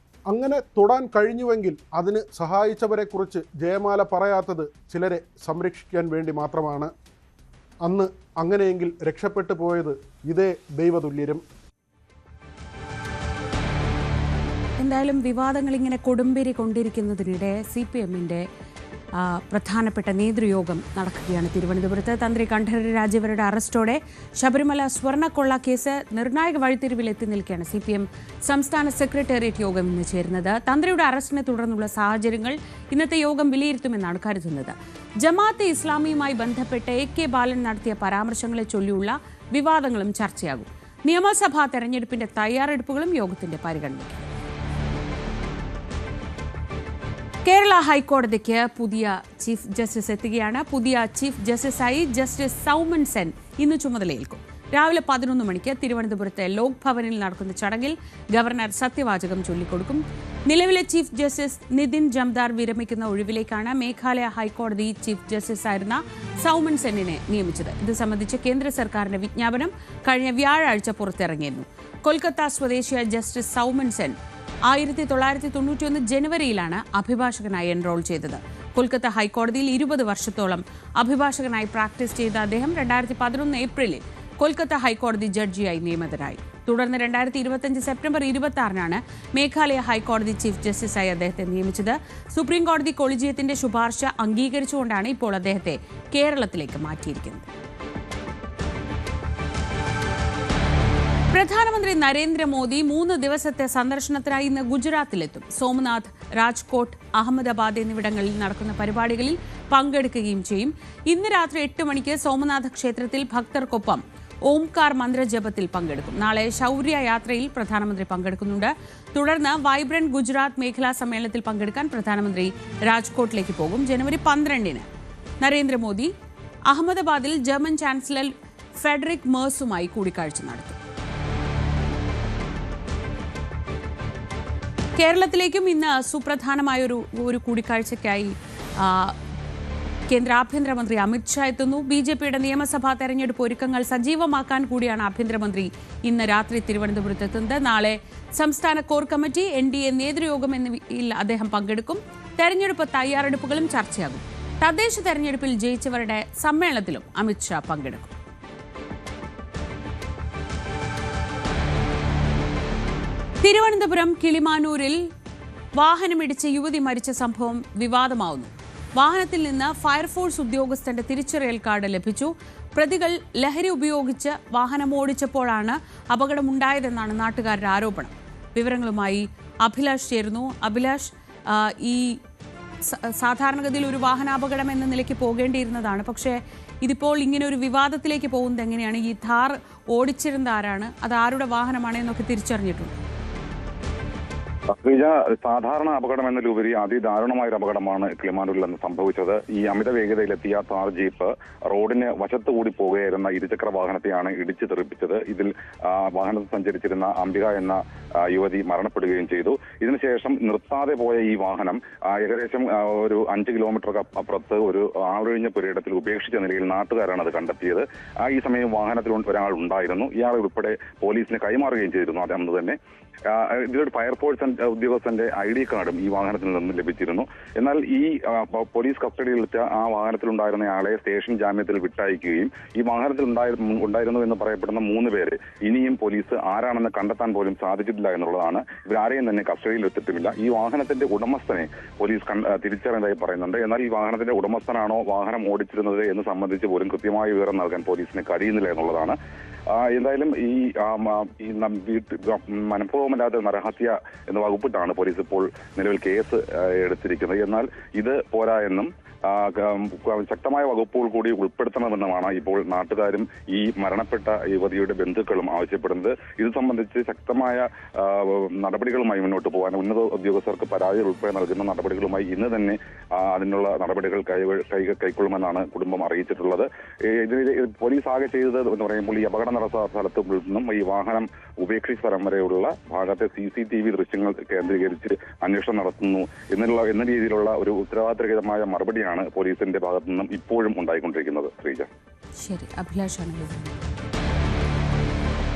അങ്ങനെ തൊടാൻ കഴിഞ്ഞുവെങ്കിൽ അതിന് സഹായിച്ചവരെക്കുറിച്ച് ജയമാല പറയാത്തത് ചിലരെ സംരക്ഷിക്കാൻ വേണ്ടി മാത്രമാണ്. അന്ന് അങ്ങനെയെങ്കിൽ രക്ഷപ്പെട്ടു പോയത് ഇതേ ദൈവതുല്യരും. എന്തായാലും വിവാദങ്ങൾ ഇങ്ങനെ കൊടുമ്പിരി കൊണ്ടിരിക്കുന്നതിനിടെ CPMന്റെ പ്രധാനപ്പെട്ട നേതൃയോഗം നടക്കുകയാണ് തിരുവനന്തപുരത്ത്. തന്ത്രി കണ്ഠരര് രാജീവരുടെ അറസ്റ്റോടെ ശബരിമല സ്വർണ്ണക്കൊള്ള കേസ് നിർണായക വഴിത്തിരിവിൽ എത്തി നിൽക്കുകയാണ്. CPM സംസ്ഥാന സെക്രട്ടേറിയറ്റ് യോഗം ഇന്ന് ചേരുന്നത്. തന്ത്രിയുടെ അറസ്റ്റിനെ തുടർന്നുള്ള സാഹചര്യങ്ങൾ ഇന്നത്തെ യോഗം വിലയിരുത്തുമെന്നാണ് കരുതുന്നത്. ജമാഅത്തെ ഇസ്ലാമിയുമായി ബന്ധപ്പെട്ട് AK ബാലൻ നടത്തിയ പരാമർശങ്ങളെ ചൊല്ലിയുള്ള വിവാദങ്ങളും ചർച്ചയാകും. നിയമസഭാ തെരഞ്ഞെടുപ്പിന്റെ തയ്യാറെടുപ്പുകളും യോഗത്തിന്റെ പരിഗണനയ്ക്ക്. കേരള ഹൈക്കോടതിക്ക് പുതിയ ചീഫ് ജസ്റ്റിസ് എത്തുകയാണ്. പുതിയ ചീഫ് ജസ്റ്റിസായി ജസ്റ്റിസ് സൗമൻ സെൻ ഇന്ന് ചുമതലയേൽക്കും. രാവിലെ 11 മണിക്ക് തിരുവനന്തപുരത്തെ ലോക് ഭവനിൽ നടക്കുന്ന ചടങ്ങിൽ ഗവർണർ സത്യവാചകം ചൊല്ലിക്കൊടുക്കും. നിലവിലെ ചീഫ് ജസ്റ്റിസ് നിതിൻ ജംദാർ വിരമിക്കുന്ന ഒഴിവിലേക്കാണ് മേഘാലയ ഹൈക്കോടതി ചീഫ് ജസ്റ്റിസായിരുന്ന സൗമൻ സെന്നിനെ നിയമിച്ചത്. ഇത് സംബന്ധിച്ച് കേന്ദ്ര സർക്കാരിന്റെ വിജ്ഞാപനം കഴിഞ്ഞ വ്യാഴാഴ്ച പുറത്തിറങ്ങിയിരുന്നു. കൊൽക്കത്ത സ്വദേശിയായ ജസ്റ്റിസ് സൗമൻ സെൻ 1991 ജനുവരിയിലാണ് അഭിഭാഷകനായി എൻറോൾ ചെയ്തത്. കൊൽക്കത്ത ഹൈക്കോടതിയിൽ 20 വർഷത്തോളം അഭിഭാഷകനായി പ്രാക്ടീസ് ചെയ്ത അദ്ദേഹം 2011 ഏപ്രിലിൽ കൊൽക്കത്ത ഹൈക്കോടതി ജഡ്ജിയായി നിയമിതനായി. തുടർന്ന് 2025 സെപ്റ്റംബർ 26 മേഘാലയ ഹൈക്കോടതി ചീഫ് ജസ്റ്റിസായി അദ്ദേഹത്തെ നിയമിച്ചത്. സുപ്രീം കോടതി കൊളീജിയത്തിന്റെ ശുപാർശ അംഗീകരിച്ചുകൊണ്ടാണ് ഇപ്പോൾ അദ്ദേഹത്തെ കേരളത്തിലേക്ക് മാറ്റിയിരിക്കുന്നത്. പ്രധാനമന്ത്രി നരേന്ദ്രമോദി 3 ദിവസത്തെ സന്ദർശനത്തിനായി ഇന്ന് ഗുജറാത്തിലെത്തും. സോമനാഥ്, രാജ്കോട്ട്, അഹമ്മദാബാദ് എന്നിവിടങ്ങളിൽ നടക്കുന്ന പരിപാടികളിൽ പങ്കെടുക്കുകയും ചെയ്യും. ഇന്ന് രാത്രി 8 മണിക്ക് സോമനാഥ ക്ഷേത്രത്തിൽ ഭക്തർക്കൊപ്പം ഓംകാർ മന്ത്രജപത്തിൽ പങ്കെടുക്കും. നാളെ ശൗര്യ യാത്രയിൽ പ്രധാനമന്ത്രി പങ്കെടുക്കുന്നുണ്ട്. തുടർന്ന് വൈബ്രന്റ് ഗുജറാത്ത് മേഖലാ സമ്മേളനത്തിൽ പങ്കെടുക്കാൻ പ്രധാനമന്ത്രി രാജ്കോട്ടിലേക്ക് പോകും. ജനുവരി 12 നരേന്ദ്രമോദി അഹമ്മദാബാദിൽ ജർമ്മൻ ചാൻസലർ ഫെഡറിക് മേഴ്സുമായി കൂടിക്കാഴ്ച നടത്തും. കേരളത്തിലേക്കും ഇന്ന് സുപ്രധാനമായ ഒരു കൂടിക്കാഴ്ചയ്ക്കായി കേന്ദ്ര ആഭ്യന്തരമന്ത്രി അമിത്ഷാ എത്തുന്നു. BJPയുടെ നിയമസഭാ തെരഞ്ഞെടുപ്പ് ഒരുക്കങ്ങൾ സജീവമാക്കാൻ കൂടിയാണ് ആഭ്യന്തരമന്ത്രി ഇന്ന് രാത്രി തിരുവനന്തപുരത്ത് എത്തുന്നത്. നാളെ സംസ്ഥാന കോർ കമ്മിറ്റി, NDA നേതൃയോഗം എന്നിവയിൽ അദ്ദേഹം പങ്കെടുക്കും. തെരഞ്ഞെടുപ്പ് തയ്യാറെടുപ്പുകളും ചർച്ചയാകും. തദ്ദേശ തെരഞ്ഞെടുപ്പിൽ ജയിച്ചവരുടെ സമ്മേളനത്തിലും അമിത്ഷാ പങ്കെടുക്കും. തിരുവനന്തപുരം കിളിമാനൂരിൽ വാഹനമിടിച്ച് യുവതി മരിച്ച സംഭവം വിവാദമാവുന്നു. വാഹനത്തിൽ നിന്ന് ഫയർഫോഴ്സ് ഉദ്യോഗസ്ഥന്റെ തിരിച്ചറിയൽ കാർഡ് ലഭിച്ചു. പ്രതികൾ ലഹരി ഉപയോഗിച്ച് വാഹനമോടിച്ചപ്പോഴാണ് അപകടമുണ്ടായതെന്നാണ് നാട്ടുകാരുടെ ആരോപണം. വിവരങ്ങളുമായി അഭിലാഷ് ചേരുന്നു. അഭിലാഷ്, ഈ സാധാരണഗതിയിൽ ഒരു വാഹനാപകടം എന്ന നിലയ്ക്ക് പോകേണ്ടിയിരുന്നതാണ്. പക്ഷേ ഇതിപ്പോൾ ഇങ്ങനെ ഒരു വിവാദത്തിലേക്ക് പോകുന്നത് എങ്ങനെയാണ്? ഈ ഥാർ ഓടിച്ചിരുന്ന ആരാണ്, അത് ആരുടെ വാഹനമാണ് എന്നൊക്കെ തിരിച്ചറിഞ്ഞിട്ടുണ്ട്? ശ്രീജ, സാധാരണ അപകടം എന്നതിലുപരി അതിദാരുണമായ ഒരു അപകടമാണ് കിളിമാനൂരിൽ നിന്ന് സംഭവിച്ചത്. ഈ അമിത വേഗതയിലെത്തിയ താർ ജീപ്പ് റോഡിന് വശത്തുകൂടി പോകുകയായിരുന്ന ഇരുചക്ര വാഹനത്തെയാണ് ഇടിച്ചു തെറിപ്പിച്ചത്. ഇതിൽ വാഹനത്തിൽ സഞ്ചരിച്ചിരുന്ന അംബിക എന്ന യുവതി മരണപ്പെടുകയും ചെയ്തു. ഇതിനുശേഷം നിർത്താതെ പോയ ഈ വാഹനം ഏകദേശം ഒരു 5 കിലോമീറ്റർ അപ്പുറത്ത് ഒരു ആളൊഴിഞ്ഞ പുരയിടത്തിൽ ഉപേക്ഷിച്ച നിലയിൽ നാട്ടുകാരാണ് അത് കണ്ടെത്തിയത്. ഈ സമയം വാഹനത്തിൽ ഒരാൾ ഉണ്ടായിരുന്നു. ഇയാളെ ഉൾപ്പെടെ പോലീസിന് കൈമാറുകയും ചെയ്തിരുന്നു അന്ന് തന്നെ. ഇതിലൊരു ഫയർഫോഴ്സ് ഉദ്യോഗസ്ഥന്റെ ID കാർഡും ഈ വാഹനത്തിൽ നിന്ന് ലഭിച്ചിരുന്നു. എന്നാൽ ഈ പോലീസ് കസ്റ്റഡിയിലെത്തിയ ആ വാഹനത്തിലുണ്ടായിരുന്നയാളെ സ്റ്റേഷൻ ജാമ്യത്തിൽ വിട്ടയക്കുകയും ഈ വാഹനത്തിൽ ഉണ്ടായിരുന്നു എന്ന് പറയപ്പെടുന്ന 3 പേര് ഇനിയും പോലീസ് ആരാണെന്ന് കണ്ടെത്താൻ പോലും സാധിച്ചിട്ടില്ല എന്നുള്ളതാണ്. ഇവരാരെയും തന്നെ കസ്റ്റഡിയിൽ എത്തിയിട്ടുമില്ല. ഈ വാഹനത്തിന്റെ ഉടമസ്ഥനെ പോലീസ് തിരിച്ചറിഞ്ഞതായി പറയുന്നുണ്ട്. എന്നാൽ ഈ വാഹനത്തിന്റെ ഉടമസ്ഥനാണോ വാഹനം ഓടിച്ചിരുന്നത് എന്ന് സംബന്ധിച്ച് പോലും കൃത്യമായ വിവരം നൽകാൻ പോലീസിന് കഴിയുന്നില്ല എന്നുള്ളതാണ്. എന്തായാലും ഈ മനഃപൂർവ്വമല്ലാതെ നരഹത്യ എന്ന വകുപ്പിട്ടാണ് പോലീസ് ഇപ്പോൾ നിലവിൽ കേസ് എടുത്തിരിക്കുന്നത്. എന്നാൽ ഇത് പോരാ എന്നും ശക്തമായ വകുപ്പുകൾ കൂടി ഉൾപ്പെടുത്തണമെന്നുമാണ് ഇപ്പോൾ നാട്ടുകാരും ഈ മരണപ്പെട്ട യുവതിയുടെ ബന്ധുക്കളും ആവശ്യപ്പെടുന്നത്. ഇത് സംബന്ധിച്ച് ശക്തമായ നടപടികളുമായി മുന്നോട്ട് പോകാൻ ഉന്നത ഉദ്യോഗസ്ഥർക്ക് പരാതികൾ ഉൾപ്പെടെ നൽകുന്ന നടപടികളുമായി ഇന്ന് തന്നെ അതിനുള്ള നടപടികൾ കൈക്കൊള്ളുമെന്നാണ് കുടുംബം അറിയിച്ചിട്ടുള്ളത്. ഇതിന് പോലീസ് ആകെ ചെയ്തത് എന്ന് പറയുമ്പോൾ ഈ അപകടം നടന്ന സ്ഥലത്ത് നിന്നും ഈ വാഹനം ഉപേക്ഷിച്ച സ്ഥലം വരെയുള്ള ഭാഗത്തെ CCTV ദൃശ്യങ്ങൾ കേന്ദ്രീകരിച്ച് അന്വേഷണം നടത്തുന്നു എന്ന രീതിയിലുള്ള ഒരു ഉത്തരവാദിത്തരഹിതമായ മറുപടിയാണ് പോലീസിന്റെ ഭാഗത്തു നിന്നും ഇപ്പോഴും ഉണ്ടായിക്കൊണ്ടിരിക്കുന്നത്. ശ്രീജ, ശരി. അഭിലാഷാണ്.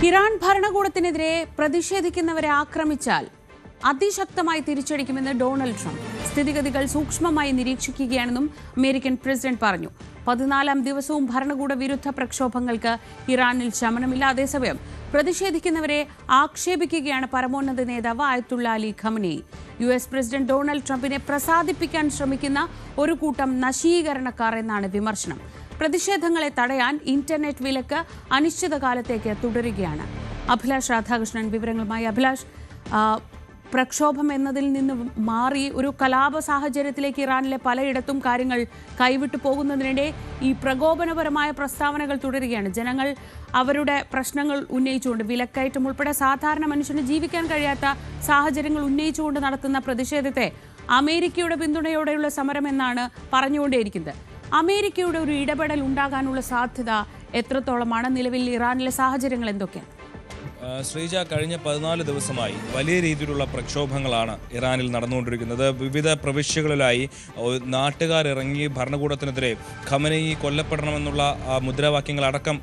ഇറാൻ ഭരണകൂടത്തിനെതിരെ പ്രതിഷേധിക്കുന്നവരെ ആക്രമിച്ചാൽ അതിശക്തമായി തിരിച്ചടിക്കുമെന്ന് ഡൊണാൾഡ് ട്രംപ്. സ്ഥിതിഗതികൾ സൂക്ഷ്മമായി നിരീക്ഷിക്കുകയാണെന്നും അമേരിക്കൻ പ്രസിഡന്റ് പറഞ്ഞു. 14ാം ദിവസവും ഭരണകൂട വിരുദ്ധ പ്രക്ഷോഭങ്ങൾക്ക് ഇറാനിൽ ശമനമില്ല. അതേസമയം പ്രതിഷേധിക്കുന്നവരെ ആക്ഷേപിക്കുകയാണ് പരമോന്നത നേതാവ് Ayatollah Ali Khamenei. US president Donald ട്രംപിനെ പ്രസാദിപ്പിക്കാൻ ശ്രമിക്കുന്ന ഒരു കൂട്ടം നശീകരണക്കാർ എന്നാണ് വിമർശനം. പ്രതിഷേധങ്ങളെ തടയാൻ ഇന്റർനെറ്റ് വിലക്ക് അനിശ്ചിതകാലത്തേക്ക് തുടരുകയാണ്. അഭിലാഷ് രാധാകൃഷ്ണൻ വിവരങ്ങളുമായി. അഭിലാഷ്, പ്രക്ഷോഭം എന്നതിൽ നിന്ന് മാറി ഒരു കലാപ സാഹചര്യത്തിലേക്ക് ഇറാനിലെ പലയിടത്തും കാര്യങ്ങൾ കൈവിട്ടു പോകുന്നതിനിടെ ഈ പ്രകോപനപരമായ പ്രസ്താവനകൾ തുടരുകയാണ്. ജനങ്ങൾ അവരുടെ പ്രശ്നങ്ങൾ ഉന്നയിച്ചുകൊണ്ട്, വിലക്കയറ്റം ഉൾപ്പെടെ സാധാരണ മനുഷ്യന് ജീവിക്കാൻ കഴിയാത്ത സാഹചര്യങ്ങൾ ഉന്നയിച്ചുകൊണ്ട് നടത്തുന്ന പ്രതിഷേധത്തെ അമേരിക്കയുടെ പിന്തുണയോടെയുള്ള സമരം എന്നാണ് പറഞ്ഞുകൊണ്ടേയിരിക്കുന്നത്. അമേരിക്കയുടെ ഒരു ഇടപെടൽ ഉണ്ടാകാനുള്ള സാധ്യത എത്രത്തോളമാണ്? നിലവിൽ ഇറാനിലെ സാഹചര്യങ്ങൾ എന്തൊക്കെയാണ്? ശ്രീജ, കഴിഞ്ഞ 14 ദിവസമായി വലിയ രീതിയിലുള്ള പ്രക്ഷോഭങ്ങളാണ് ഇറാനിൽ നടന്നുകൊണ്ടിരിക്കുന്നത്. വിവിധ പ്രവിശ്യകളിലായി നാട്ടുകാരിറങ്ങി ഭരണകൂടത്തിനെതിരെ ഖമനേയി കൊല്ലപ്പെടണമെന്നുള്ള മുദ്രാവാക്യങ്ങളടക്കം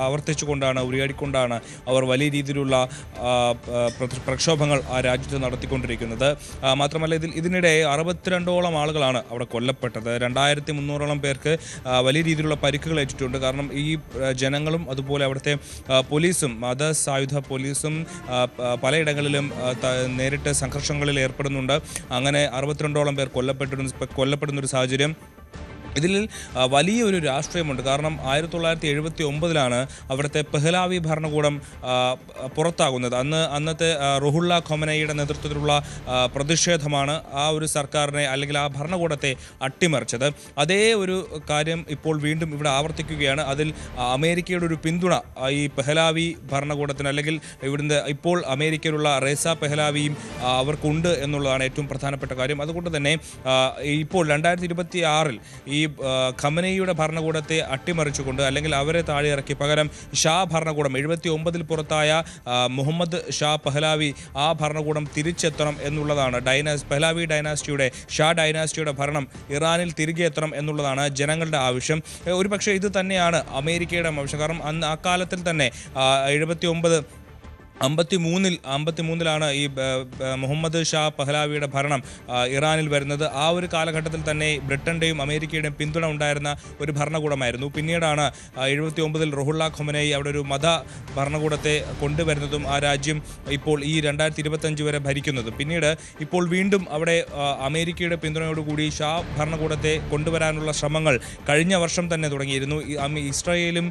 ആവർത്തിച്ചുകൊണ്ടാണ്, ഉരിയാടിക്കൊണ്ടാണ് അവർ വലിയ രീതിയിലുള്ള പ്രക്ഷോഭങ്ങൾ ആ രാജ്യത്ത് നടത്തിക്കൊണ്ടിരിക്കുന്നത്. മാത്രമല്ല ഇതിനിടെ 62ഓളം ആളുകളാണ് അവിടെ കൊല്ലപ്പെട്ടത്. 2300ഓളം പേർക്ക് വലിയ രീതിയിലുള്ള പരിക്കുകൾ ഏറ്റിട്ടുണ്ട്. കാരണം ഈ ജനങ്ങളും അതുപോലെ അവിടുത്തെ പോലീസും സായുധ പോലീസും പലയിടങ്ങളിലും നേരിട്ട് സംഘർഷങ്ങളിൽ ഏർപ്പെടുന്നുണ്ട്. അങ്ങനെ 62ഓളം പേർ കൊല്ലപ്പെടുന്ന ഒരു സാഹചര്യം. ഇതിൽ വലിയൊരു രാഷ്ട്രീയമുണ്ട്. കാരണം 1979 അവിടുത്തെ പെഹ്ലാവി ഭരണകൂടം പുറത്താകുന്നത്. അന്നത്തെ റുഹുള്ള ഖമനയുടെ നേതൃത്വത്തിലുള്ള പ്രതിഷേധമാണ് ആ ഒരു സർക്കാരിനെ അല്ലെങ്കിൽ ആ ഭരണകൂടത്തെ അട്ടിമറിച്ചത്. അതേ ഒരു കാര്യം ഇപ്പോൾ വീണ്ടും ഇവിടെ ആവർത്തിക്കുകയാണ്. അതിൽ അമേരിക്കയുടെ ഒരു പിന്തുണ ഈ പെഹ്ലാവി ഭരണകൂടത്തിന്, അല്ലെങ്കിൽ ഇവിടുന്ന് ഇപ്പോൾ അമേരിക്കയിലുള്ള റേസ പെഹ്ലാവിയും അവർക്കുണ്ട് എന്നുള്ളതാണ് ഏറ്റവും പ്രധാനപ്പെട്ട കാര്യം. അതുകൊണ്ട് തന്നെ ഇപ്പോൾ 2026 ഈ ഖമനേയിയുടെ ഭരണകൂടത്തെ അട്ടിമറിച്ചുകൊണ്ട്, അല്ലെങ്കിൽ അവരെ താഴെ ഇറക്കി പകരം ഷാ ഭരണകൂടം 79 പുറത്തായ മുഹമ്മദ് ഷാ പഹ്ലാവി ആ ഭരണകൂടം തിരിച്ചെത്തണം എന്നുള്ളതാണ്. പഹ്ലാവി ഡൈനാസ്റ്റിയുടെ, ഷാ ഡൈനാസ്റ്റിയുടെ ഭരണം ഇറാനിൽ തിരികെ എത്തണം എന്നുള്ളതാണ് ജനങ്ങളുടെ ആവശ്യം. ഒരുപക്ഷെ ഇത് തന്നെയാണ് അമേരിക്കയുടെ ആവശ്യം. കാരണം അന്ന് ആ കാലത്തിൽ തന്നെ 53-ലാണ് ഈ മുഹമ്മദ് ഷാ പഹ്ലാവിയുടെ ഭരണം ഇറാനിൽ വരുന്നത്. ആ ഒരു കാലഘട്ടത്തിൽ തന്നെ ബ്രിട്ടൻ്റെയും അമേരിക്കയുടെയും പിന്തുണ ഉണ്ടായിരുന്ന ഒരു ഭരണകൂടമായിരുന്നു. പിന്നീടാണ് 79 റുഹുള്ള ഖമനേയി അവിടെ ഒരു മത ഭരണകൂടത്തെ കൊണ്ടുവരുന്നതും ആ രാജ്യം ഇപ്പോൾ ഈ 2025 വരെ ഭരിക്കുന്നതും. പിന്നീട് ഇപ്പോൾ വീണ്ടും അവിടെ അമേരിക്കയുടെ പിന്തുണയോടുകൂടി ഷാ ഭരണകൂടത്തെ കൊണ്ടുവരാനുള്ള ശ്രമങ്ങൾ കഴിഞ്ഞ വർഷം തന്നെ തുടങ്ങിയിരുന്നു. ഇസ്രായേലും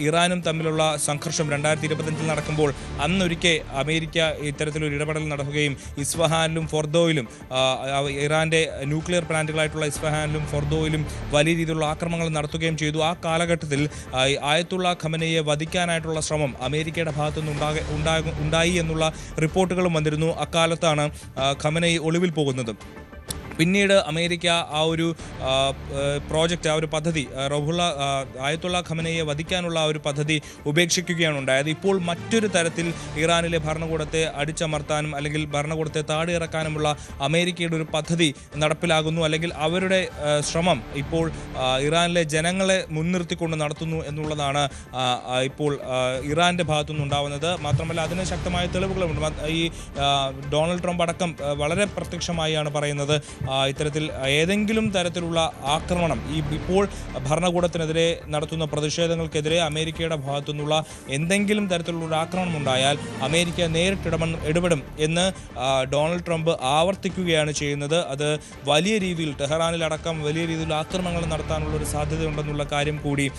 ഇറാനും തമ്മിലുള്ള സംഘർഷം 2025 നടക്കുമ്പോൾ അന്ന് അന്നൊരിക്കൽ അമേരിക്ക ഇത്തരത്തിലൊരു ഇടപെടൽ നടത്തുകയും ഇസ്ഫഹാനിലും ഫൊർദോയിലും ഇറാന്റെ ന്യൂക്ലിയർ പ്ലാന്റുകളായിട്ടുള്ള ഇസ്ഫഹാനിലും ഫൊർദോയിലും വലിയ രീതിയിലുള്ള ആക്രമണങ്ങൾ നടത്തുകയും ചെയ്തു. ആ കാലഘട്ടത്തിൽ ആയത്തുള്ള ഖമനയെ വധിക്കാനായിട്ടുള്ള ശ്രമം അമേരിക്കയുടെ ഭാഗത്തുനിന്ന് ഉണ്ടായി എന്നുള്ള റിപ്പോർട്ടുകളും വന്നിരുന്നു. അക്കാലത്താണ് ഖമനയി ഒളിവിൽ പോകുന്നത്. പിന്നീട് അമേരിക്ക ആ ഒരു പ്രോജക്റ്റ്, ആ ഒരു പദ്ധതി, ആയത്തുള്ള ഖമനയെ വധിക്കാനുള്ള ആ ഒരു പദ്ധതി ഉപേക്ഷിക്കുകയാണ് ഉണ്ടായത്. ഇപ്പോൾ മറ്റൊരു തരത്തിൽ ഇറാനിലെ ഭരണകൂടത്തെ അടിച്ചമർത്താനും അല്ലെങ്കിൽ ഭരണകൂടത്തെ താടിയിറക്കാനുമുള്ള അമേരിക്കയുടെ ഒരു പദ്ധതി നടപ്പിലാകുന്നു. അല്ലെങ്കിൽ അവരുടെ ശ്രമം ഇപ്പോൾ ഇറാനിലെ ജനങ്ങളെ മുൻനിർത്തിക്കൊണ്ട് നടത്തുന്നു എന്നുള്ളതാണ് ഇപ്പോൾ ഇറാന്റെ ഭാഗത്തുനിന്നുണ്ടാവുന്നത്. മാത്രമല്ല അതിന് ശക്തമായ തെളിവുകളുമുണ്ട്. ഈ ഡൊണാൾഡ് ട്രംപ് അടക്കം വളരെ പ്രത്യക്ഷമായാണ് പറയുന്നത് ഇത്തരത്തിൽ ഏതെങ്കിലും തരത്തിലുള്ള ആക്രമണം, ഇപ്പോൾ ഭരണകൂടത്തിനെതിരെ നടത്തുന്ന പ്രതിഷേധങ്ങൾക്കെതിരെ അമേരിക്കയുടെ ഭാഗത്തു നിന്നുള്ള എന്തെങ്കിലും തരത്തിലുള്ള ഒരു ആക്രമണം ഉണ്ടായാൽ അമേരിക്ക നേരിട്ട് ഇടപെടും എന്ന് ഡൊണാൾഡ് ട്രംപ് ആവർത്തിക്കുകയാണ് ചെയ്യുന്നത്. അത് വലിയ രീതിയിൽ ടെഹ്റാനിലടക്കം വലിയ രീതിയിൽ ആക്രമണങ്ങൾ നടത്താനുള്ള ഒരു സാധ്യതയുണ്ടെന്നുള്ള കാര്യം കൂടി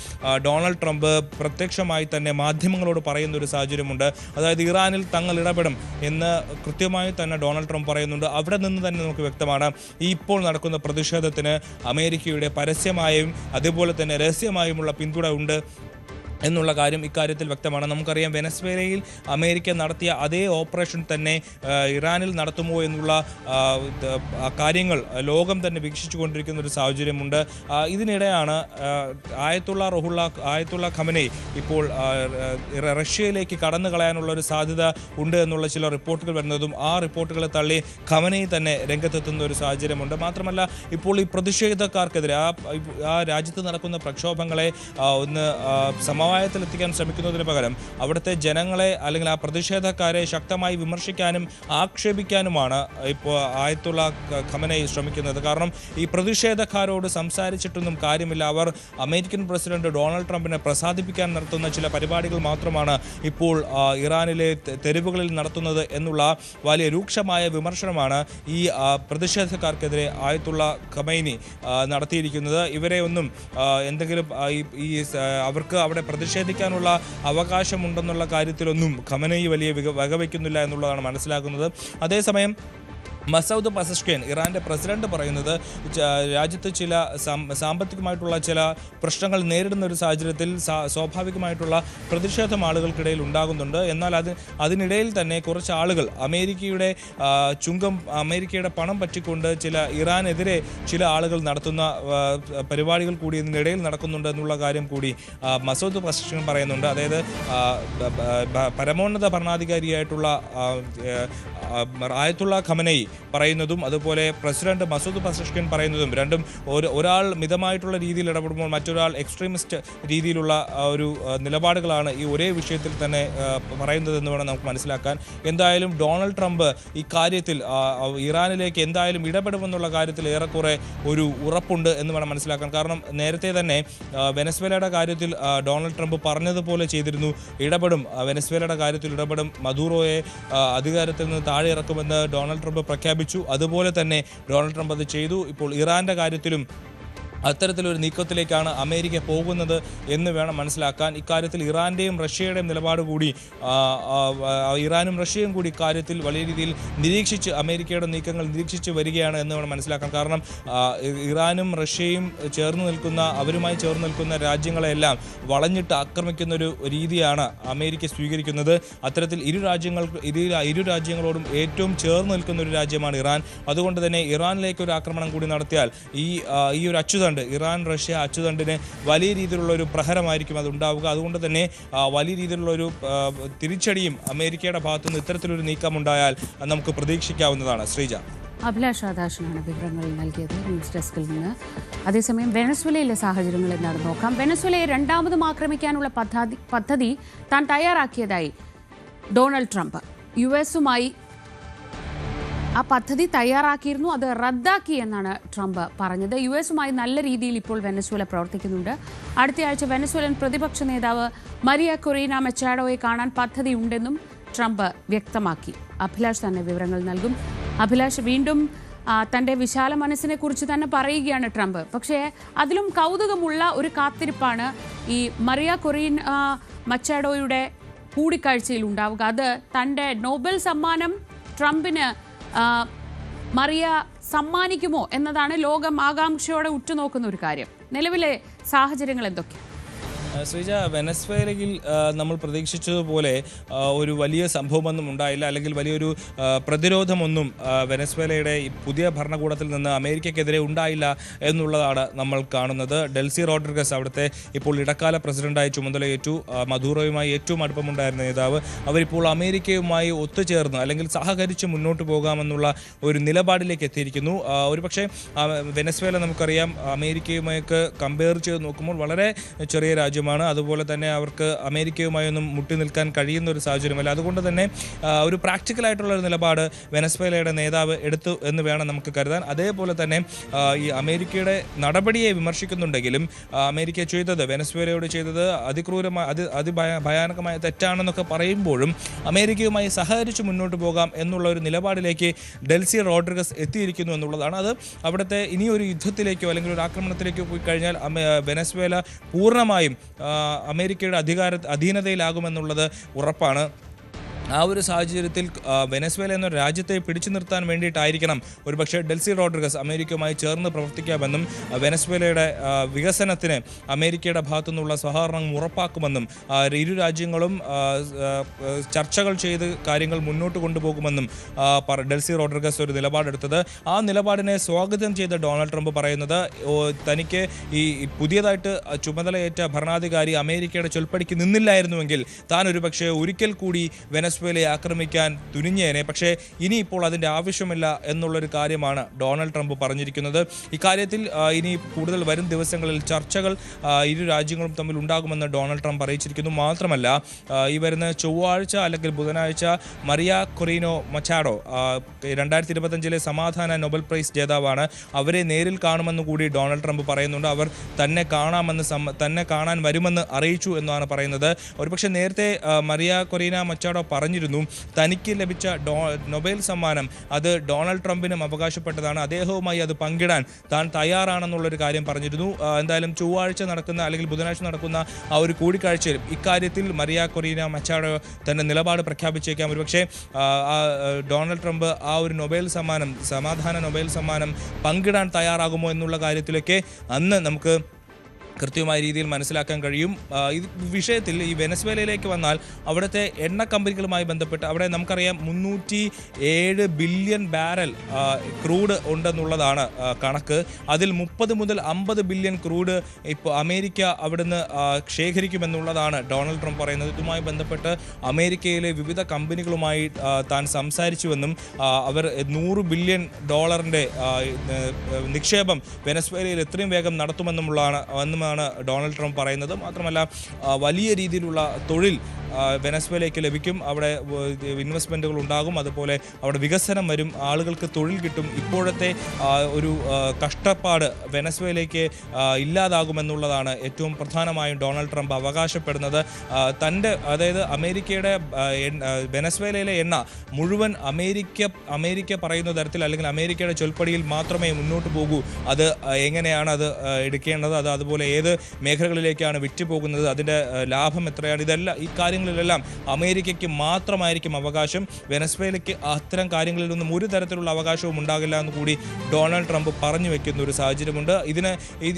ഡൊണാൾഡ് ട്രംപ് പ്രത്യക്ഷമായി തന്നെ മാധ്യമങ്ങളോട് പറയുന്ന ഒരു സാഹചര്യമുണ്ട്. അതായത് ഇറാനിൽ തങ്ങൾ ഇടപെടും എന്ന് കൃത്യമായി തന്നെ ഡൊണാൾഡ് ട്രംപ് പറയുന്നുണ്ട്. അവിടെ നിന്ന് തന്നെ നമുക്ക് വ്യക്തമാണ് ഈ ഇപ്പോൾ നടക്കുന്ന പ്രതിഷേധത്തിന് അമേരിക്കയുടെ പരസ്യമായും അതുപോലെ തന്നെ രഹസ്യമായുമുള്ള പിന്തുണ ഉണ്ട് എന്നുള്ള കാര്യം ഇക്കാര്യത്തിൽ വ്യക്തമാണ്. നമുക്കറിയാം വെനസ്വേലയിൽ അമേരിക്ക നടത്തിയ അതേ ഓപ്പറേഷൻ തന്നെ ഇറാനിൽ നടത്തുമോ എന്നുള്ള കാര്യങ്ങൾ ലോകം തന്നെ വീക്ഷിച്ചുകൊണ്ടിരിക്കുന്ന ഒരു സാഹചര്യമുണ്ട്. ഇതിനിടെയാണ് ആയത്തുള്ള ഖമനയി ഇപ്പോൾ റഷ്യയിലേക്ക് കടന്നു കളയാനുള്ള ഒരു സാധ്യത ഉണ്ട് എന്നുള്ള ചില റിപ്പോർട്ടുകൾ വരുന്നതും ആ റിപ്പോർട്ടുകളെ തള്ളി ഖമനയി തന്നെ രംഗത്തെത്തുന്ന ഒരു സാഹചര്യമുണ്ട്. മാത്രമല്ല ഇപ്പോൾ ഈ പ്രതിഷേധക്കാർക്കെതിരെ ആ രാജ്യത്ത് നടക്കുന്ന പ്രക്ഷോഭങ്ങളെ ഒന്ന് സമവായത്തിലെത്തിക്കാൻ ശ്രമിക്കുന്നതിന് പകരം അവിടുത്തെ ജനങ്ങളെ അല്ലെങ്കിൽ ആ പ്രതിഷേധക്കാരെ ശക്തമായി വിമർശിക്കാനും ആക്ഷേപിക്കാനുമാണ് ഇപ്പോൾ ആയത്തുള്ള ഖമനയി ശ്രമിക്കുന്നത്. കാരണം ഈ പ്രതിഷേധക്കാരോട് സംസാരിച്ചിട്ടൊന്നും കാര്യമില്ല. അവർ അമേരിക്കൻ പ്രസിഡന്റ് ഡൊണാൾഡ് ട്രംപിനെ പ്രസാദിപ്പിക്കാൻ നടത്തുന്ന ചില പരിപാടികൾ മാത്രമാണ് ഇപ്പോൾ ഇറാനിലെ തെരുവുകളിൽ നടത്തുന്നത് എന്നുള്ള വലിയ രൂക്ഷമായ വിമർശനമാണ് ഈ പ്രതിഷേധക്കാർക്കെതിരെ ആയത്തുള്ള ഖമൈനി നടത്തിയിരിക്കുന്നത്. ഇവരെ ഒന്നും എന്തെങ്കിലും അവർക്ക് അവിടെ പ്രതിഷേധിക്കാനുള്ള അവകാശമുണ്ടെന്നുള്ള കാര്യത്തിലൊന്നും ഖമനയി വലിയ വകവയ്ക്കുന്നില്ല എന്നുള്ളതാണ് മനസ്സിലാക്കുന്നത്. അതേസമയം മസൂദ് പെസഷ്കിയാൻ ഇറാന്റെ പ്രസിഡന്റ് പറയുന്നത് രാജ്യത്ത് ചില സാമ്പത്തികമായിട്ടുള്ള ചില പ്രശ്നങ്ങൾ നേരിടുന്ന ഒരു സാഹചര്യത്തിൽ സ്വാഭാവികമായിട്ടുള്ള പ്രതിഷേധം ആളുകൾക്കിടയിൽ ഉണ്ടാകുന്നുണ്ട്. എന്നാൽ അതിനിടയിൽ തന്നെ കുറച്ച് ആളുകൾ അമേരിക്കയുടെ പണം പറ്റിക്കൊണ്ട് ഇറാനെതിരെ ചില ആളുകൾ നടത്തുന്ന പരിപാടികൾ കൂടി ഇതിനിടയിൽ നടക്കുന്നുണ്ട് എന്നുള്ള കാര്യം കൂടി മസൂദ് പെസഷ്കിയാൻ പറയുന്നുണ്ട്. അതായത് പരമോന്നത ഭരണാധികാരിയായിട്ടുള്ള ആയത്തുള്ള ഖമനയി പറയുന്നതും അതുപോലെ പ്രസിഡന്റ് മസൂദ് പെസഷ്കിയാൻ പറയുന്നതും രണ്ടും ഒരാൾ മിതമായിട്ടുള്ള രീതിയിൽ ഇടപെടുമ്പോൾ മറ്റൊരാൾ എക്സ്ട്രീമിസ്റ്റ് രീതിയിലുള്ള ഒരു നിലപാടുകളാണ് ഈ ഒരേ വിഷയത്തിൽ തന്നെ പറയുന്നതെന്ന് വേണം നമുക്ക് മനസ്സിലാക്കാൻ. എന്തായാലും ഡൊണാൾഡ് ട്രംപ് ഈ കാര്യത്തിൽ ഇറാനിലേക്ക് എന്തായാലും ഇടപെടുമെന്നുള്ള കാര്യത്തിൽ ഏറെക്കുറെ ഒരു ഉറപ്പുണ്ട് എന്ന് വേണം മനസ്സിലാക്കാൻ. കാരണം നേരത്തെ തന്നെ വെനസ്വേലയുടെ കാര്യത്തിൽ ഡൊണാൾഡ് ട്രംപ് പറഞ്ഞതുപോലെ ചെയ്തിരുന്നു. വെനസ്വേലയുടെ കാര്യത്തിൽ ഇടപെടും, മദൂറോയെ അധികാരത്തിൽ നിന്ന് താഴെ ഇറക്കുമെന്ന് ഡൊണാൾഡ് ട്രംപ് പ്രഖ്യാപിച്ചു. അതുപോലെ തന്നെ ഡൊണാൾഡ് ട്രംപ് അത് ചെയ്തു. ഇപ്പോൾ ഇറാന്റെ കാര്യത്തിലും അത്തരത്തിലൊരു നീക്കത്തിലേക്കാണ് അമേരിക്ക പോകുന്നത് എന്ന് വേണം മനസ്സിലാക്കാൻ. ഇക്കാര്യത്തിൽ ഇറാന്റെയും റഷ്യയുടെയും നിലപാട് കൂടി ഇറാനും റഷ്യയും കൂടി ഇക്കാര്യത്തിൽ വലിയ രീതിയിൽ അമേരിക്കയുടെ നീക്കങ്ങൾ നിരീക്ഷിച്ച് വരികയാണ് എന്ന് വേണം മനസ്സിലാക്കാൻ. കാരണം ഇറാനും റഷ്യയും അവരുമായി ചേർന്ന് നിൽക്കുന്ന രാജ്യങ്ങളെല്ലാം വളഞ്ഞിട്ട് ആക്രമിക്കുന്ന ഒരു രീതിയാണ് അമേരിക്ക സ്വീകരിക്കുന്നത്. അത്തരത്തിൽ ഇരു രാജ്യങ്ങളോടും ഏറ്റവും ചേർന്ന് നിൽക്കുന്ന ഒരു രാജ്യമാണ് ഇറാൻ. അതുകൊണ്ട് തന്നെ ഇറാനിലേക്ക് ഒരു ആക്രമണം കൂടി നടത്തിയാൽ ഈ ഒരു അച്ചുതണ്ട്, ഇറാൻ റഷ്യ അച്ചുതണ്ടിന് വലിയ രീതിയിലുള്ള ഒരു പ്രഹരമായിരിക്കും അത് ഉണ്ടാവുക. അതുകൊണ്ട് തന്നെ വലിയ രീതിയിലുള്ള ഒരു തിരിച്ചടിയും അമേരിക്കയുടെ ഭാഗത്തുനിന്ന് ഇത്തരത്തിലൊരു നീക്കമുണ്ടായാൽ നമുക്ക് പ്രതീക്ഷിക്കാവുന്നതാണ്. ശ്രീജ. അഭിലാഷ് രാധാകൃഷ്ണനാണ് വിവരങ്ങൾ നൽകിയത് ന്യൂസ് ഡെസ്കിൽ നിന്ന്. അതേസമയം വെനസ്വേലയിലെ സാഹചര്യങ്ങൾ എന്താണ് നോക്കാം. വെനസ്വേലയെ രണ്ടാമതും ആക്രമിക്കാനുള്ള പദ്ധതി താൻ തയ്യാറാക്കിയതായി ഡൊണാൾഡ് ട്രംപ്. യുഎസുമായി ആ പദ്ധതി തയ്യാറാക്കിയിരുന്നു, അത് റദ്ദാക്കി എന്നാണ് ട്രംപ് പറഞ്ഞത്. യുഎസുമായി നല്ല രീതിയിൽ ഇപ്പോൾ വെനസ്വേല പ്രവർത്തിക്കുന്നുണ്ട്. അടുത്തയാഴ്ച വെനസ്വേലൻ പ്രതിപക്ഷ നേതാവ് മരിയ കൊറീന മെച്ചാഡോയെ കാണാൻ പദ്ധതിയുണ്ടെന്നും ട്രംപ് വ്യക്തമാക്കി. അഭിലാഷ് തന്നെ വിവരങ്ങൾ നൽകും. അഭിലാഷ്, വീണ്ടും തൻ്റെ വിശാല മനസ്സിനെ കുറിച്ച് തന്നെ പറയുകയാണ് ട്രംപ്. പക്ഷേ അതിലും കൗതുകമുള്ള ഒരു കാത്തിരിപ്പാണ് ഈ മരിയ കൊറീന മച്ചാഡോയുടെ കൂടിക്കാഴ്ചയിൽ ഉണ്ടാവുക? അത് തൻ്റെ നോബൽ സമ്മാനം ട്രംപിന് മറിയ സമ്മാനിക്കുമോ എന്നതാണ് ലോകം ആകാംക്ഷയോടെ ഉറ്റുനോക്കുന്ന ഒരു കാര്യം. നിലവിലെ സാഹചര്യങ്ങൾ എന്തൊക്കെയാണ്? ശ്രീജ, വെനസ്വേലയിൽ നമ്മൾ പ്രതീക്ഷിച്ചതുപോലെ ഒരു വലിയ സംഭവമൊന്നും ഉണ്ടായില്ല, അല്ലെങ്കിൽ വലിയൊരു പ്രതിരോധമൊന്നും വെനസ്വേലയുടെ ഈ പുതിയ ഭരണകൂടത്തിൽ നിന്ന് അമേരിക്കയ്ക്കെതിരെ ഉണ്ടായില്ല എന്നുള്ളതാണ് നമ്മൾ കാണുന്നത്. ഡെൽസി റോഡ്രിഗസ് അവിടുത്തെ ഇപ്പോൾ ഇടക്കാല പ്രസിഡന്റായി ചുമതലയേറ്റു. മദൂറോയുമായി ഏറ്റവും അടുപ്പമുണ്ടായിരുന്ന നേതാവ്. അവരിപ്പോൾ അമേരിക്കയുമായി ഒത്തുചേർന്ന് അല്ലെങ്കിൽ സഹകരിച്ച് മുന്നോട്ട് പോകാമെന്നുള്ള ഒരു നിലപാടിലേക്ക് എത്തിയിരിക്കുന്നു. ഒരുപക്ഷെ വെനസ്വേല നമുക്കറിയാം അമേരിക്കയുമായൊക്കെ കമ്പയർ ചെയ്ത് നോക്കുമ്പോൾ വളരെ ചെറിയ രാജ്യമാണ്. അതുപോലെ തന്നെ അവർക്ക് അമേരിക്കയുമായൊന്നും മുട്ടി നിൽക്കാൻ കഴിയുന്ന ഒരു സാഹചര്യമല്ല. അതുകൊണ്ട് തന്നെ ഒരു പ്രാക്ടിക്കലായിട്ടുള്ള ഒരു നിലപാട് വെനസ്വേലയുടെ നേതാവ് എടുത്തു എന്ന് വേണം നമുക്ക് കരുതാൻ. അതേപോലെ തന്നെ ഈ അമേരിക്കയുടെ നടപടിയെ വിമർശിക്കുന്നുണ്ടെങ്കിലും അമേരിക്ക ചെയ്തത്, വെനസ്വേലയോട് ചെയ്തത് ഭയാനകമായ തെറ്റാണെന്നൊക്കെ പറയുമ്പോഴും അമേരിക്കയുമായി സഹകരിച്ച് മുന്നോട്ട് പോകാം എന്നുള്ള ഒരു നിലപാടിലേക്ക് ഡെൽസി റോഡ്രിഗസ് എത്തിയിരിക്കുന്നു എന്നുള്ളതാണ്. അത് അവിടുത്തെ ഇനിയൊരു യുദ്ധത്തിലേക്കോ അല്ലെങ്കിൽ ഒരു ആക്രമണത്തിലേക്കോ പോയി കഴിഞ്ഞാൽ വെനസ്വേല പൂർണ്ണമായും അമേരിക്കയുടെ അധീനതയിലാകുമെന്നുള്ളത് ഉറപ്പാണ്. ആ ഒരു സാഹചര്യത്തിൽ വെനസ്വേല എന്ന രാജ്യത്തെ പിടിച്ചു നിർത്താൻ വേണ്ടിയിട്ടായിരിക്കണം ഒരുപക്ഷെ ഡെൽസി റോഡ്രിഗസ് അമേരിക്കയുമായി ചേർന്ന് പ്രവർത്തിക്കാമെന്നും വെനസ്വേലയുടെ വികസനത്തിന് അമേരിക്കയുടെ ഭാഗത്തു നിന്നുള്ള സഹകരണം ഉറപ്പാക്കുമെന്നും ഇരു രാജ്യങ്ങളും ചർച്ചകൾ ചെയ്ത് കാര്യങ്ങൾ മുന്നോട്ട് കൊണ്ടുപോകുമെന്നും ഡെൽസി റോഡ്രിഗസ് ഒരു നിലപാടെടുത്തത്. ആ നിലപാടിനെ സ്വാഗതം ചെയ്ത ഡൊണാൾഡ് ട്രംപ് പറയുന്നത് തനിക്ക് ഈ പുതിയതായിട്ട് ചുമതലയേറ്റ ഭരണാധികാരി അമേരിക്കയുടെ ചൊൽപ്പടിക്ക് നിന്നില്ലായിരുന്നുവെങ്കിൽ താൻ ഒരുപക്ഷെ ഒരിക്കൽ കൂടി വെനസ്വേലയെ ആക്രമിക്കാൻ തുനിഞ്ഞേനെ. പക്ഷേ ഇനിയിപ്പോൾ അതിൻ്റെ ആവശ്യമില്ല എന്നുള്ളൊരു കാര്യമാണ് ഡൊണാൾഡ് ട്രംപ് പറഞ്ഞിരിക്കുന്നത്. ഇക്കാര്യത്തിൽ ഇനി കൂടുതൽ വരും ദിവസങ്ങളിൽ ചർച്ചകൾ ഇരു രാജ്യങ്ങളും തമ്മിൽ ഉണ്ടാകുമെന്ന് ഡൊണാൾഡ് ട്രംപ് അറിയിച്ചിരിക്കുന്നു. മാത്രമല്ല ഈ വരുന്ന ചൊവ്വാഴ്ച അല്ലെങ്കിൽ ബുധനാഴ്ച മറിയ കൊറീനോ മച്ചാഡോ 2025 സമാധാന നൊബൽ പ്രൈസ് ജേതാവാണ്. അവരെ നേരിൽ കാണുമെന്ന് കൂടി ഡൊണാൾഡ് ട്രംപ് പറയുന്നുണ്ട്. അവർ തന്നെ കാണാൻ വരുമെന്ന് അറിയിച്ചു എന്നാണ് പറയുന്നത്. ഒരുപക്ഷെ നേരത്തെ മറിയ കൊറീന മച്ചാഡോ പറഞ്ഞിരുന്നു തനിക്ക് ലഭിച്ച നൊബേൽ സമ്മാനം അത് ഡൊണാൾഡ് ട്രംപിനും അവകാശപ്പെട്ടതാണ്, അദ്ദേഹവുമായി അത് പങ്കിടാൻ താൻ തയ്യാറാണെന്നുള്ളൊരു കാര്യം പറഞ്ഞിരുന്നു. എന്തായാലും ചൊവ്വാഴ്ച നടക്കുന്ന അല്ലെങ്കിൽ ബുധനാഴ്ച നടക്കുന്ന ആ ഒരു കൂടിക്കാഴ്ചയിൽ ഇക്കാര്യത്തിൽ മറിയ കൊറീന മച്ചാഡോ തന്റെ നിലപാട് പ്രഖ്യാപിച്ചേക്കാം. ഒരുപക്ഷെ ഡൊണാൾഡ് ട്രംപ് ആ ഒരു സമാധാന നൊബേൽ സമ്മാനം പങ്കിടാൻ തയ്യാറാകുമോ എന്നുള്ള കാര്യത്തിലൊക്കെ അന്ന് നമുക്ക് കൃത്യമായ രീതിയിൽ മനസ്സിലാക്കാൻ കഴിയും. ഈ വിഷയത്തിൽ ഈ വെനസ്വേലയിലേക്ക് വന്നാൽ അവിടുത്തെ എണ്ണ കമ്പനികളുമായി ബന്ധപ്പെട്ട് അവിടെ നമുക്കറിയാം 307 ബില്യൺ ബാരൽ ക്രൂഡ് ഉണ്ടെന്നുള്ളതാണ് കണക്ക്. അതിൽ 30 മുതൽ 50 ബില്യൺ ക്രൂഡ് ഇപ്പോൾ അമേരിക്ക അവിടുന്ന് ശേഖരിക്കുമെന്നുള്ളതാണ് ഡൊണാൾഡ് ട്രംപ് പറയുന്നത്. ഇതുമായി ബന്ധപ്പെട്ട് അമേരിക്കയിലെ വിവിധ കമ്പനികളുമായി താൻ സംസാരിച്ചുവെന്നും അവർ $100 ബില്യൺ നിക്ഷേപം വെനസ്വേലയിൽ എത്രയും വേഗം നടത്തുമെന്നുമാണ് ഡൊണാൾഡ് ട്രംപ് പറയുന്നത്. മാത്രമല്ല വലിയ രീതിയിലുള്ള തൊഴിൽ വെനസ്വേലയ്ക്ക് ലഭിക്കും, അവിടെ ഇൻവെസ്റ്റ്മെൻറ്റുകൾ ഉണ്ടാകും, അതുപോലെ അവിടെ വികസനം വരും, ആളുകൾക്ക് തൊഴിൽ കിട്ടും. ഇപ്പോഴത്തെ ഒരു കഷ്ടപ്പാട് വെനസ്വേലയ്ക്ക് ഇല്ലാതാകുമെന്നുള്ളതാണ് ഏറ്റവും പ്രധാനമായും ഡൊണാൾഡ് ട്രംപ് അവകാശപ്പെടുന്നത്. അതായത് അമേരിക്കയുടെ വെനസ്വേലയിലെ എണ്ണ മുഴുവൻ അമേരിക്ക പറയുന്ന തരത്തിൽ അല്ലെങ്കിൽ അമേരിക്കയുടെ ചൊൽപ്പടിയിൽ മാത്രമേ മുന്നോട്ട് പോകൂ. അത് എങ്ങനെയാണ് അത് എടുക്കേണ്ടത്, അത് അതുപോലെ ഏത് മേഖലകളിലേക്കാണ് വിറ്റുപോകുന്നത്, അതിൻ്റെ ലാഭം എത്രയാണ്, ഈ കാര്യങ്ങളിലെല്ലാം അമേരിക്കയ്ക്ക് മാത്രമായിരിക്കും അവകാശം. വെനസ്വേലയ്ക്ക് അത്തരം കാര്യങ്ങളിലൊന്നും ഒരു തരത്തിലുള്ള അവകാശവും ഉണ്ടാകില്ല എന്ന് കൂടി ഡൊണാൾഡ് ട്രംപ് പറഞ്ഞു വെക്കുന്ന ഒരു സാഹചര്യമുണ്ട്.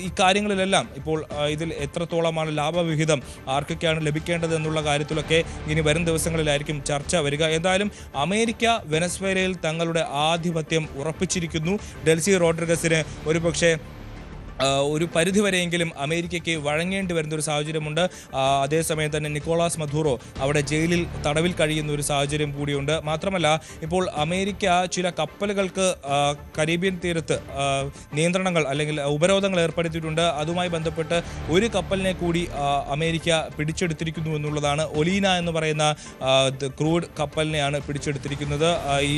ഈ കാര്യങ്ങളിലെല്ലാം ഇപ്പോൾ ഇതിൽ എത്രത്തോളമാണ് ലാഭവിഹിതം ആർക്കൊക്കെയാണ് ലഭിക്കേണ്ടത് എന്നുള്ള കാര്യത്തിലൊക്കെ ഇനി വരും ദിവസങ്ങളിലായിരിക്കും ചർച്ച വരിക. എന്തായാലും അമേരിക്ക വെനസ്വേലയിൽ തങ്ങളുടെ ആധിപത്യം ഉറപ്പിച്ചിരിക്കുന്നു. ഡെൽസി റോഡ്രിഗസിന് ഒരുപക്ഷെ ഒരു പരിധിവരെയെങ്കിലും അമേരിക്കയ്ക്ക് വഴങ്ങേണ്ടി വരുന്ന ഒരു സാഹചര്യമുണ്ട്. അതേസമയം തന്നെ നിക്കോളാസ് മദൂറോ അവിടെ തടവിൽ കഴിയുന്ന ഒരു സാഹചര്യം കൂടിയുണ്ട്. മാത്രമല്ല ഇപ്പോൾ അമേരിക്ക ചില കപ്പലുകൾക്ക് കരീബിയൻ തീരത്ത് നിയന്ത്രണങ്ങൾ അല്ലെങ്കിൽ ഉപരോധങ്ങൾ ഏർപ്പെടുത്തിയിട്ടുണ്ട്. അതുമായി ബന്ധപ്പെട്ട് ഒരു കപ്പലിനെ കൂടി അമേരിക്ക പിടിച്ചെടുത്തിരിക്കുന്നു എന്നുള്ളതാണ്. ഒലീന എന്ന് പറയുന്ന ക്രൂഡ് കപ്പലിനെയാണ് പിടിച്ചെടുത്തിരിക്കുന്നത്. ഈ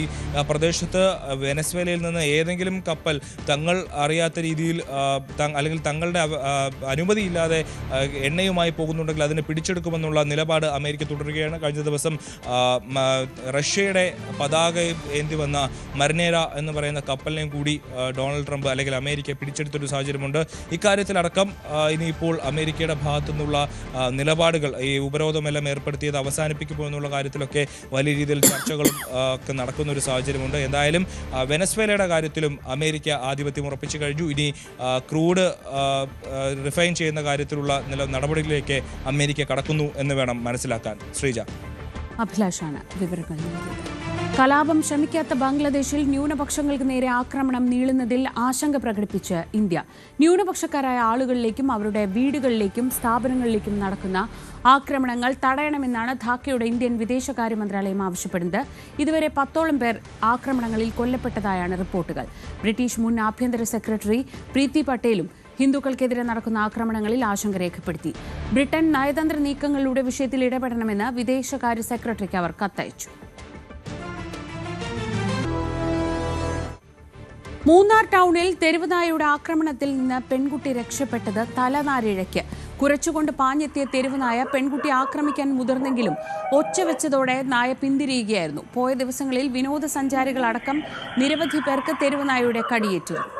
പ്രദേശത്ത് വെനസ്വേലയിൽ നിന്ന് ഏതെങ്കിലും കപ്പൽ തങ്ങൾ അറിയാത്ത രീതിയിൽ അല്ലെങ്കിൽ തങ്ങളുടെ അനുമതിയില്ലാതെ എണ്ണയുമായി പോകുന്നുണ്ടെങ്കിൽ അതിനെ പിടിച്ചെടുക്കുമെന്നുള്ള നിലപാട് അമേരിക്ക തുടരുകയാണ്. കഴിഞ്ഞ ദിവസം റഷ്യയുടെ പതാക ഏന്തി വന്ന മർനേര എന്ന് പറയുന്ന കപ്പലിനെയും കൂടി ഡൊണാൾഡ് ട്രംപ് അല്ലെങ്കിൽ അമേരിക്ക പിടിച്ചെടുത്തൊരു സാഹചര്യമുണ്ട്. ഇക്കാര്യത്തിലടക്കം ഇനിയിപ്പോൾ അമേരിക്കയുടെ ഭാഗത്തു നിന്നുള്ള നിലപാടുകൾ, ഈ ഉപരോധമെല്ലാം ഏർപ്പെടുത്തിയത് അവസാനിപ്പിക്കുമോ എന്നുള്ള കാര്യത്തിലൊക്കെ വലിയ രീതിയിൽ ചർച്ചകളും ഒക്കെ നടക്കുന്ന ഒരു സാഹചര്യമുണ്ട്. എന്തായാലും വെനസ്വേലയുടെ കാര്യത്തിലും അമേരിക്ക ആധിപത്യം ഉറപ്പിച്ചു കഴിഞ്ഞു. ഇനി ക്രൂഡ് റിഫൈൻ ചെയ്യുന്ന കാര്യത്തിലുള്ള നടപടികളിലേക്ക് അമേരിക്ക കടക്കുന്നു എന്ന് വേണം മനസ്സിലാക്കാൻ. ശ്രീജ. അഭിലാഷാണ് വിവരങ്ങൾ നൽകിയത്. കലാപം ശമിക്കാത്ത ബംഗ്ലാദേശിൽ ന്യൂനപക്ഷങ്ങൾക്ക് നേരെ ആക്രമണം നീളുന്നതിൽ ആശങ്ക പ്രകടിപ്പിച്ച് ഇന്ത്യ. ന്യൂനപക്ഷക്കാരായ ആളുകളിലേക്കും അവരുടെ വീടുകളിലേക്കും സ്ഥാപനങ്ങളിലേക്കും നടക്കുന്ന ആക്രമണങ്ങൾ തടയണമെന്നാണ് ധാക്കയുടെ ഇന്ത്യൻ വിദേശകാര്യ മന്ത്രാലയം ആവശ്യപ്പെടുന്നത്. ഇതുവരെ 10ഓളം പേർ ആക്രമണങ്ങളിൽ കൊല്ലപ്പെട്ടതായാണ് റിപ്പോർട്ടുകൾ. ബ്രിട്ടീഷ് മുൻ ആഭ്യന്തര സെക്രട്ടറി പ്രീതി പട്ടേലും ഹിന്ദുക്കൾക്കെതിരെ നടക്കുന്ന ആക്രമണങ്ങളിൽ ആശങ്ക രേഖപ്പെടുത്തി. ബ്രിട്ടൻ നയതന്ത്ര നീക്കങ്ങളിലൂടെ വിഷയത്തിൽ ഇടപെടണമെന്ന് വിദേശകാര്യ സെക്രട്ടറിക്ക് അവർ കത്തയച്ചു. മൂന്നാർ ടൗണിൽ തെരുവുനായയുടെ ആക്രമണത്തിൽ നിന്ന് പെൺകുട്ടി രക്ഷപ്പെട്ടത് തലനാരിഴയ്ക്ക്. കുരച്ചുകൊണ്ട് പാഞ്ഞെത്തിയ തെരുവുനായ പെൺകുട്ടി ആക്രമിക്കാൻ മുതിർന്നെങ്കിലും ഒച്ചവെച്ചതോടെ നായ പിന്തിരിയുകയായിരുന്നു. പോയ ദിവസങ്ങളിൽ വിനോദസഞ്ചാരികളടക്കം നിരവധി പേർക്ക് തെരുവുനായയുടെ കടിയേറ്റിരുന്നു.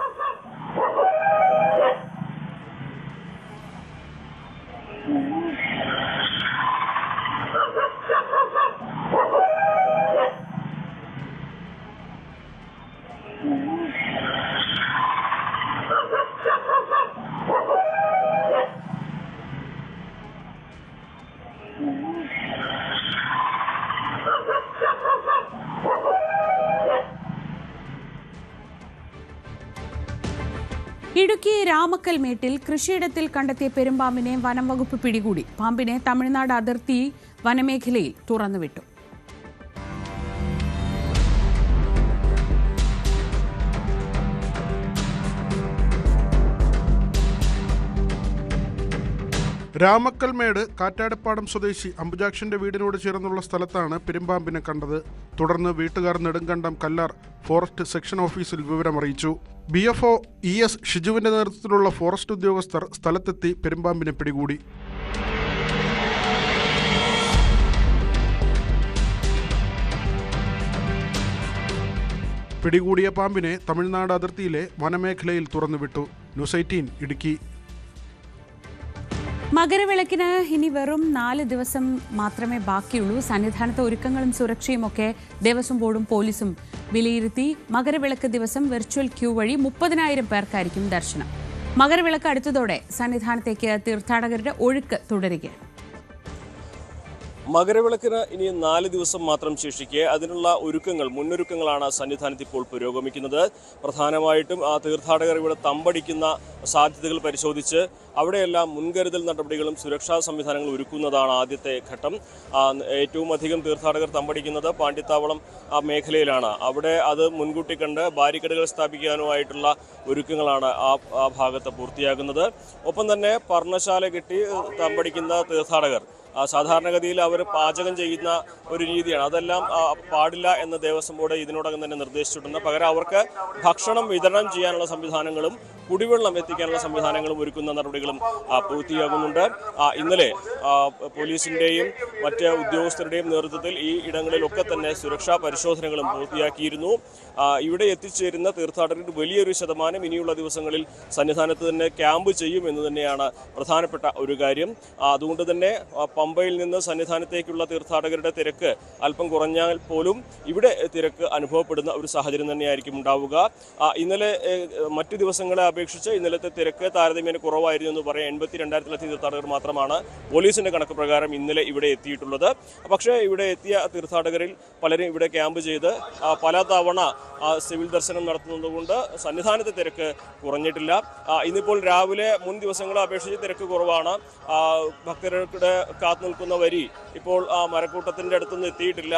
ഇടുക്കി രാമക്കൽമേട്ടിൽ കൃഷിയിടത്തിൽ കണ്ടെത്തിയ പെരുമ്പാമ്പിനെ വനം വകുപ്പ് പിടികൂടി. പാമ്പിനെ തമിഴ്നാട് അതിർത്തി വനമേഖലയിൽ തുറന്നുവിട്ടു. രാമക്കൽമേട് കാറ്റാടിപ്പാടം സ്വദേശി അംബുജാക്ഷന്റെ വീടിനോട് ചേർന്നുള്ള സ്ഥലത്താണ് പെരുമ്പാമ്പിനെ കണ്ടത്. തുടർന്ന് വീട്ടുകാർ നെടുങ്കണ്ടം കല്ലാർ ഫോറസ്റ്റ് സെക്ഷൻ ഓഫീസിൽ വിവരമറിയിച്ചു. BFO ES ഷിജുവിന്റെ നേതൃത്വത്തിലുള്ള ഫോറസ്റ്റ് ഉദ്യോഗസ്ഥർ സ്ഥലത്തെത്തി പെരുമ്പാമ്പിനെ പിടികൂടി. പിടികൂടിയ പാമ്പിനെ തമിഴ്നാട് അതിർത്തിയിലെ വനമേഖലയിൽ തുറന്നുവിട്ടു. ന്യൂസ് 18 ഇടുക്കി. മകരവിളക്കിന് ഇനി വെറും 4 ദിവസം മാത്രമേ ബാക്കിയുള്ളൂ. സന്നിധാനത്തെ ഒരുക്കങ്ങളും സുരക്ഷയുമൊക്കെ ദേവസ്വം ബോർഡും പോലീസും വിലയിരുത്തി. മകരവിളക്ക് ദിവസം വെർച്വൽ ക്യൂ വഴി 30,000 പേർക്കായിരിക്കും ദർശനം. മകരവിളക്ക് അടുത്തതോടെ സന്നിധാനത്തേക്ക് തീർത്ഥാടകരുടെ ഒഴുക്ക് തുടരുകയാണ്. മകരവിളക്കിന് ഇനി 4 ദിവസം മാത്രം ശേഷിക്കെ അതിനുള്ള മുന്നൊരുക്കങ്ങളാണ് സന്നിധാനത്ത് ഇപ്പോൾ പുരോഗമിക്കുന്നത്. പ്രധാനമായിട്ടും തീർത്ഥാടകർ ഇവിടെ തമ്പടിക്കുന്ന സാധ്യതകൾ പരിശോധിച്ച് അവിടെയെല്ലാം മുൻകരുതൽ നടപടികളും സുരക്ഷാ സംവിധാനങ്ങളും ഒരുക്കുന്നതാണ് ആദ്യത്തെ ഘട്ടം. ഏറ്റവും അധികം തീർത്ഥാടകർ തമ്പടിക്കുന്നത് പാണ്ഡിത്താവളം മേഖലയിലാണ്. അവിടെ അത് മുൻകൂട്ടി കണ്ട് ബാരിക്കേഡുകൾ സ്ഥാപിക്കാനുമായിട്ടുള്ള ഒരുക്കങ്ങളാണ് ആ ഭാഗത്ത് പൂർത്തിയാകുന്നത്. ഒപ്പം തന്നെ പർണശാല കെട്ടി തമ്പടിക്കുന്ന തീർത്ഥാടകർ സാധാരണഗതിയിൽ അവർ പാചകം ചെയ്യുന്ന ഒരു രീതിയാണ്. അതെല്ലാം പാടില്ല എന്ന് ദേവസ്വം ബോർഡ് ഇതിനോടകം തന്നെ നിർദ്ദേശിച്ചിട്ടുണ്ട്. പകരം അവർക്ക് ഭക്ഷണം വിതരണം ചെയ്യാനുള്ള സംവിധാനങ്ങളും കുടിവെള്ളം എത്തിക്കാനുള്ള സംവിധാനങ്ങളും ഒരുക്കുന്ന നടപടികളും പൂർത്തിയാകുന്നുണ്ട്. ഇന്നലെ പോലീസിൻ്റെയും മറ്റ് ഉദ്യോഗസ്ഥരുടെയും നേതൃത്വത്തിൽ ഈ ഇടങ്ങളിലൊക്കെ തന്നെ സുരക്ഷാ പരിശോധനകളും പൂർത്തിയാക്കിയിരുന്നു. ഇവിടെ എത്തിച്ചേരുന്ന തീർത്ഥാടകരുടെ വലിയൊരു ശതമാനം ഇനിയുള്ള ദിവസങ്ങളിൽ സന്നിധാനത്ത് തന്നെ ക്യാമ്പ് ചെയ്യും എന്ന് തന്നെയാണ് പ്രധാനപ്പെട്ട ഒരു കാര്യം. അതുകൊണ്ട് തന്നെ പമ്പയിൽ നിന്ന് സന്നിധാനത്തേക്കുള്ള തീർത്ഥാടകരുടെ തിരക്ക് അല്പം കുറഞ്ഞാൽ പോലും ഇവിടെ തിരക്ക് അനുഭവപ്പെടുന്ന ഒരു സാഹചര്യം തന്നെയായിരിക്കും ഉണ്ടാവുക. ഇന്നലെ മറ്റു ദിവസങ്ങളെ അപേക്ഷിച്ച് ഇന്നലത്തെ തിരക്ക് താരതമ്യേന കുറവായിരുന്നു എന്ന് പറയാം. 82,000 തീർത്ഥാടകർ മാത്രമാണ് പോലീസിന്റെ കണക്ക് പ്രകാരം ഇന്നലെ ഇവിടെ എത്തിയിട്ടുള്ളത്. പക്ഷേ ഇവിടെ എത്തിയ തീർത്ഥാടകരിൽ പലരും ഇവിടെ ക്യാമ്പ് ചെയ്ത് പല തവണ സിവിൽ ദർശനം നടത്തുന്നതുകൊണ്ട് സന്നിധാനത്തെ തിരക്ക് കുറഞ്ഞിട്ടില്ല. ഇന്നിപ്പോൾ രാവിലെ മുൻ ദിവസങ്ങളെ അപേക്ഷിച്ച് തിരക്ക് കുറവാണ്. ഭക്തരുടെ കാത്തു നിൽക്കുന്ന വരി ഇപ്പോൾ മരക്കൂട്ടത്തിന്റെ അടുത്തൊന്നും എത്തിയിട്ടില്ല.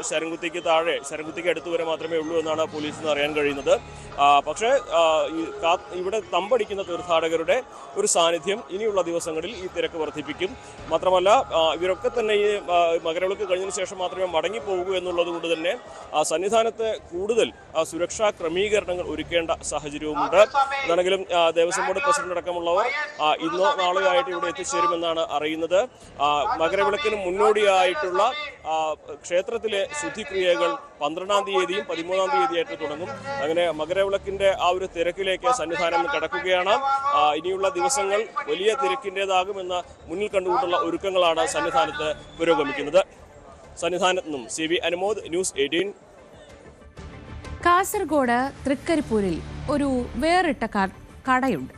ശരംകുത്തിക്ക് അടുത്ത് വരെ മാത്രമേ ഉള്ളൂ എന്നാണ് പോലീസിന് അറിയാൻ കഴിയുന്നത്. പക്ഷേ ഇവിടെ തമ്പടിക്കുന്ന തീർത്ഥാടകരുടെ ഒരു സാന്നിധ്യം ഇനിയുള്ള ദിവസങ്ങളിൽ ഈ തിരക്ക് വർദ്ധിപ്പിക്കും. മാത്രമല്ല ഇവരൊക്കെ തന്നെ ഈ മകരവിളക്ക് കഴിഞ്ഞതിന് ശേഷം മാത്രമേ മടങ്ങിപ്പോകൂ എന്നുള്ളത് കൊണ്ട് തന്നെ സന്നിധാനത്ത് കൂടുതൽ സുരക്ഷാ ക്രമീകരണങ്ങൾ ഒരുക്കേണ്ട സാഹചര്യവുമുണ്ട്. അതാണെങ്കിലും ദേവസ്വം ബോർഡ് പ്രസിഡന്റ് അടക്കമുള്ളവർ ഇന്നോ നാളെയോ ആയിട്ട് ഇവിടെ എത്തിച്ചേരുമെന്നാണ് അറിയുന്നത്. മകരവിളക്കിന് മുന്നോടിയായിട്ടുള്ള ക്ഷേത്രത്തിലെ ശുദ്ധിക്രിയകൾ 12-ാം തീയതിയും 13-ാം തീയതിയായിട്ട് തുടങ്ങും. അങ്ങനെ മകരവിളക്കിന്റെ ആ ഒരു തിരക്കിലേക്ക് സന്നിധാനം കടക്കുകയാണ്. ഇനിയുള്ള ദിവസങ്ങൾ വലിയ തിരക്കിൻ്റെതാകുമെന്ന് മുന്നിൽ കണ്ടുകൊണ്ടുള്ള ഒരുക്കങ്ങളാണ് സന്നിധാനത്ത് പുരോഗമിക്കുന്നത്. സന്നിധാനത്ത് നിന്നും CV അനുമോദ്, ന്യൂസ് 18. കാസർഗോഡ് തൃക്കരിപ്പൂരിൽ ഒരു വേറിട്ട കടയുണ്ട്.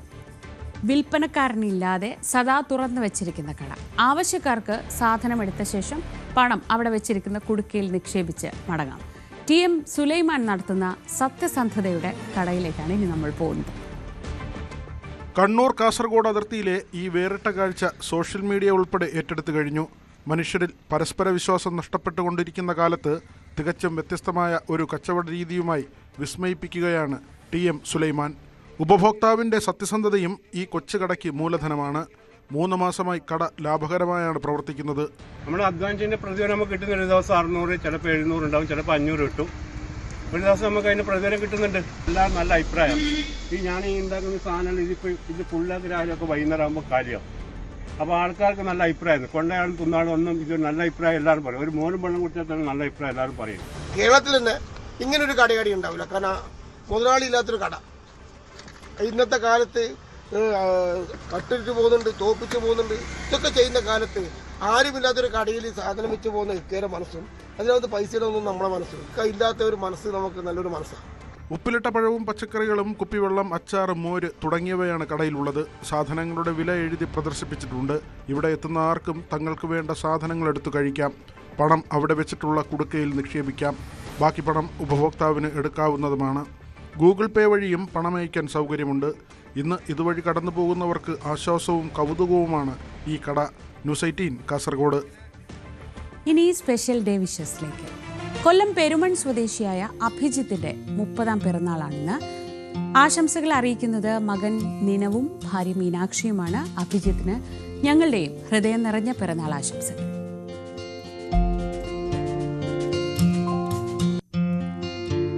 വിൽപ്പനക്കാരനില്ലാതെ സദാ തുറന്നു വെച്ചിരിക്കുന്ന കട. ആവശ്യക്കാർക്ക് സാധനം എടുത്ത ശേഷം പണം അവിടെ വെച്ചിരിക്കുന്ന കുടുക്കയിൽ നിക്ഷേപിച്ച് മടങ്ങാം. TM സുലൈമാൻ നടത്തുന്ന സത്യസന്ധതയുടെ കടയിലേക്കാണ് ഇനി നമ്മൾ പോകുന്നത്. കണ്ണൂർ കാസർഗോഡ് അതിർത്തിയിലെ ഈ വേറിട്ട കാഴ്ച സോഷ്യൽ മീഡിയ ഉൾപ്പെടെ ഏറ്റെടുത്തു കഴിഞ്ഞു. മനുഷ്യരിൽ പരസ്പര വിശ്വാസം നഷ്ടപ്പെട്ടുകൊണ്ടിരിക്കുന്ന കാലത്ത് തികച്ചും വ്യത്യസ്തമായ ഒരു കച്ചവട രീതിയുമായി വിസ്മയിപ്പിക്കുകയാണ് TM സുലൈമാൻ. ഉപഭോക്താവിൻ്റെ സത്യസന്ധതയും ഈ കൊച്ചുകടയ്ക്ക് മൂലധനമാണ്. 3 മാസമായി കട ലാഭകരമായാണ് പ്രവർത്തിക്കുന്നത്. നമ്മുടെ അധ്വാനിച്ചതിൻ്റെ പ്രതിഫലം നമുക്ക് കിട്ടുന്ന ഒരു ദിവസം 600, ചിലപ്പോൾ 700 ഉണ്ടാവും, ചിലപ്പോൾ 500 കിട്ടും. ഒരു ദിവസം നമുക്ക് അതിന് പ്രതിഫലം കിട്ടുന്നുണ്ട്. എല്ലാവരും നല്ല അഭിപ്രായം. ഞാൻ ഈ ഉണ്ടാക്കുന്ന സാധനങ്ങൾ ഇത് ഫുള്ളാക്കി രാവിലെയൊക്കെ വൈകുന്നേരം ആകുമ്പോൾ കാര്യമാവും. അപ്പോൾ ആൾക്കാർക്ക് നല്ല അഭിപ്രായമാണ്. കൊണ്ടയാളും തിന്നാളും ഒന്നും ഇത് നല്ല അഭിപ്രായം എല്ലാവരും പറയും. ഒരു മോനും വെള്ളം കുടിച്ചാൽ തന്നെ നല്ല അഭിപ്രായം എല്ലാവരും പറയും. കേരളത്തിൽ തന്നെ ഇങ്ങനൊരു കടയാടി ഉണ്ടാവില്ല. കാരണം മുതലാളി ഇല്ലാത്തൊരു കട. ഇന്നത്തെ കാലത്ത് കട്ടിട്ട് പോകുന്നുണ്ട്, തോപ്പിച്ച് പോകുന്നുണ്ട്. ഇതൊക്കെ ചെയ്യുന്ന കാലത്ത് ആരുമില്ലാത്തൊരു കടയിൽ സാധനം വെച്ച് പോകുന്ന ഇക്കേറെ മനസ്സും അതിനകത്ത് പൈസയുടെ ഒന്നും നമ്മളെ മനസ്സും ഇല്ലാത്ത ഒരു മനസ്സ് നമുക്ക് നല്ലൊരു മനസ്സാണ്. ഉപ്പിലിട്ട പഴവും പച്ചക്കറികളും കുപ്പിവെള്ളം, അച്ചാറ്, മോര് തുടങ്ങിയവയാണ് കടയിലുള്ളത്. സാധനങ്ങളുടെ വില എഴുതി പ്രദർശിപ്പിച്ചിട്ടുണ്ട്. ഇവിടെ എത്തുന്ന ആർക്കും തങ്ങൾക്ക് വേണ്ട സാധനങ്ങൾ എടുത്തു കഴിക്കാം. പണം അവിടെ വെച്ചിട്ടുള്ള കുടുക്കയിൽ നിക്ഷേപിക്കാം. ബാക്കി പണം ഉപഭോക്താവിന് എടുക്കാവുന്നതുമാണ്. ഗൂഗിൾ പേ വഴിയും പണമയക്കാൻ സൗകര്യമുണ്ട്. ഇന്ന് ഇതുവഴി കടന്നു പോകുന്നവർക്ക് ആശ്വാസവും കൗതുകവുമാണ് ഈ കട. ന്യൂസ് 18 കാസർഗോഡ്. ഇനി സ്പെഷ്യൽ ഡേ വിഷസിലേക്ക്. കൊല്ലം പെരുമൺ സ്വദേശിയായ അഭിജിത്തിന്റെ 30ാം പിറന്നാളാണിന്ന്. ആശംസകൾ അറിയിക്കുന്നത് മകൻ നിനവും ഭാര്യ മീനാക്ഷിയുമാണ്. അഭിജിത്തിന് ഞങ്ങളുടെയും ഹൃദയം നിറഞ്ഞ പിറന്നാൾ ആശംസകൾ.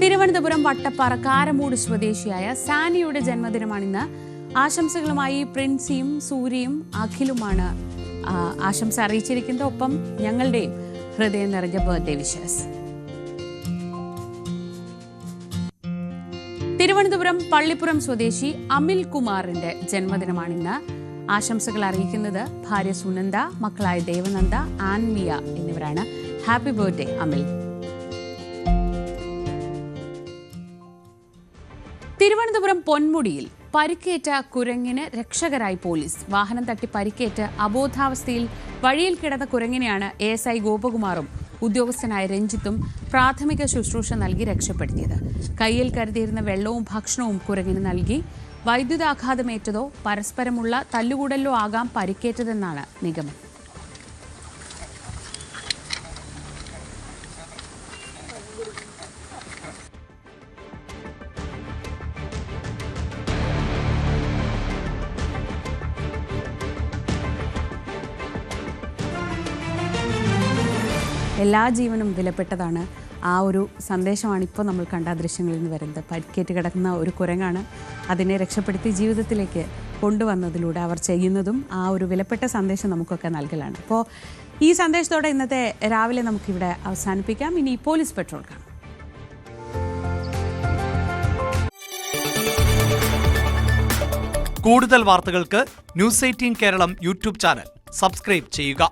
തിരുവനന്തപുരം വട്ടപ്പാറ കാരമൂട് സ്വദേശിയായ സാനിയുടെ ജന്മദിനമാണിന്ന്. ആശംസകളുമായി പ്രിൻസിയും സൂര്യയും അഖിലുമാണ് ആശംസ അറിയിച്ചിരിക്കുന്നത്. ഒപ്പം ഞങ്ങളുടെയും ഹൃദയം നിറഞ്ഞ ബർത്ത്ഡേ വിഷസ്. തിരുവനന്തപുരം പള്ളിപ്പുറം സ്വദേശി അമിൽ കുമാറിന്റെ ജന്മദിനമാണിന്ന്. ആശംസകൾ അറിയിക്കുന്നത് ഭാര്യ സുനന്ദ, മക്കളായ ദേവനന്ദ, ആൻമിയ എന്നിവരാണ്. Happy birthday Amil. തിരുവനന്തപുരം പൊന്മുടിയിൽ പരിക്കേറ്റ കുരങ്ങിന് രക്ഷകരായി പോലീസ്. വാഹനം തട്ടി പരിക്കേറ്റ് അബോധാവസ്ഥയിൽ വഴിയിൽ കിടന്ന കുരങ്ങിനെയാണ് ASI ഗോപകുമാറും ഉദ്യോഗസ്ഥനായ രഞ്ജിത്തും പ്രാഥമിക ശുശ്രൂഷ നൽകി രക്ഷപ്പെടുത്തിയത്. കയ്യിൽ കരുതിയിരുന്ന വെള്ളവും ഭക്ഷണവും കുരങ്ങിന് നൽകി. വൈദ്യുതാഘാതമേറ്റതോ പരസ്പരമുള്ള തല്ലുകൂടലോ ആകാം പരിക്കേറ്റതെന്നാണ് നിഗമനം. എല്ലാ ജീവനും വിലപ്പെട്ടതാണ്. ആ ഒരു സന്ദേശമാണ് ഇപ്പോൾ നമ്മൾ കണ്ട ദൃശ്യങ്ങളിൽ നിന്ന് വരുന്നത്. പരിക്കേറ്റ് കിടക്കുന്ന ഒരു കുരങ്ങാണ്. അതിനെ രക്ഷപ്പെടുത്തി ജീവിതത്തിലേക്ക് കൊണ്ടുവന്നതിലൂടെ അവർ ചെയ്യുന്നതും ആ ഒരു വിലപ്പെട്ട സന്ദേശം നമുക്കൊക്കെ നൽകലാണ്. അപ്പോൾ ഈ സന്ദേശത്തോടെ ഇന്നത്തെ രാവിലെ നമുക്കിവിടെ അവസാനിപ്പിക്കാം. ഇനി പോലീസ് പെട്രോൾ കാണാം. കൂടുതൽ വാർത്തകൾക്ക് news 18 Keralam YouTube channel subscribe ചെയ്യുക.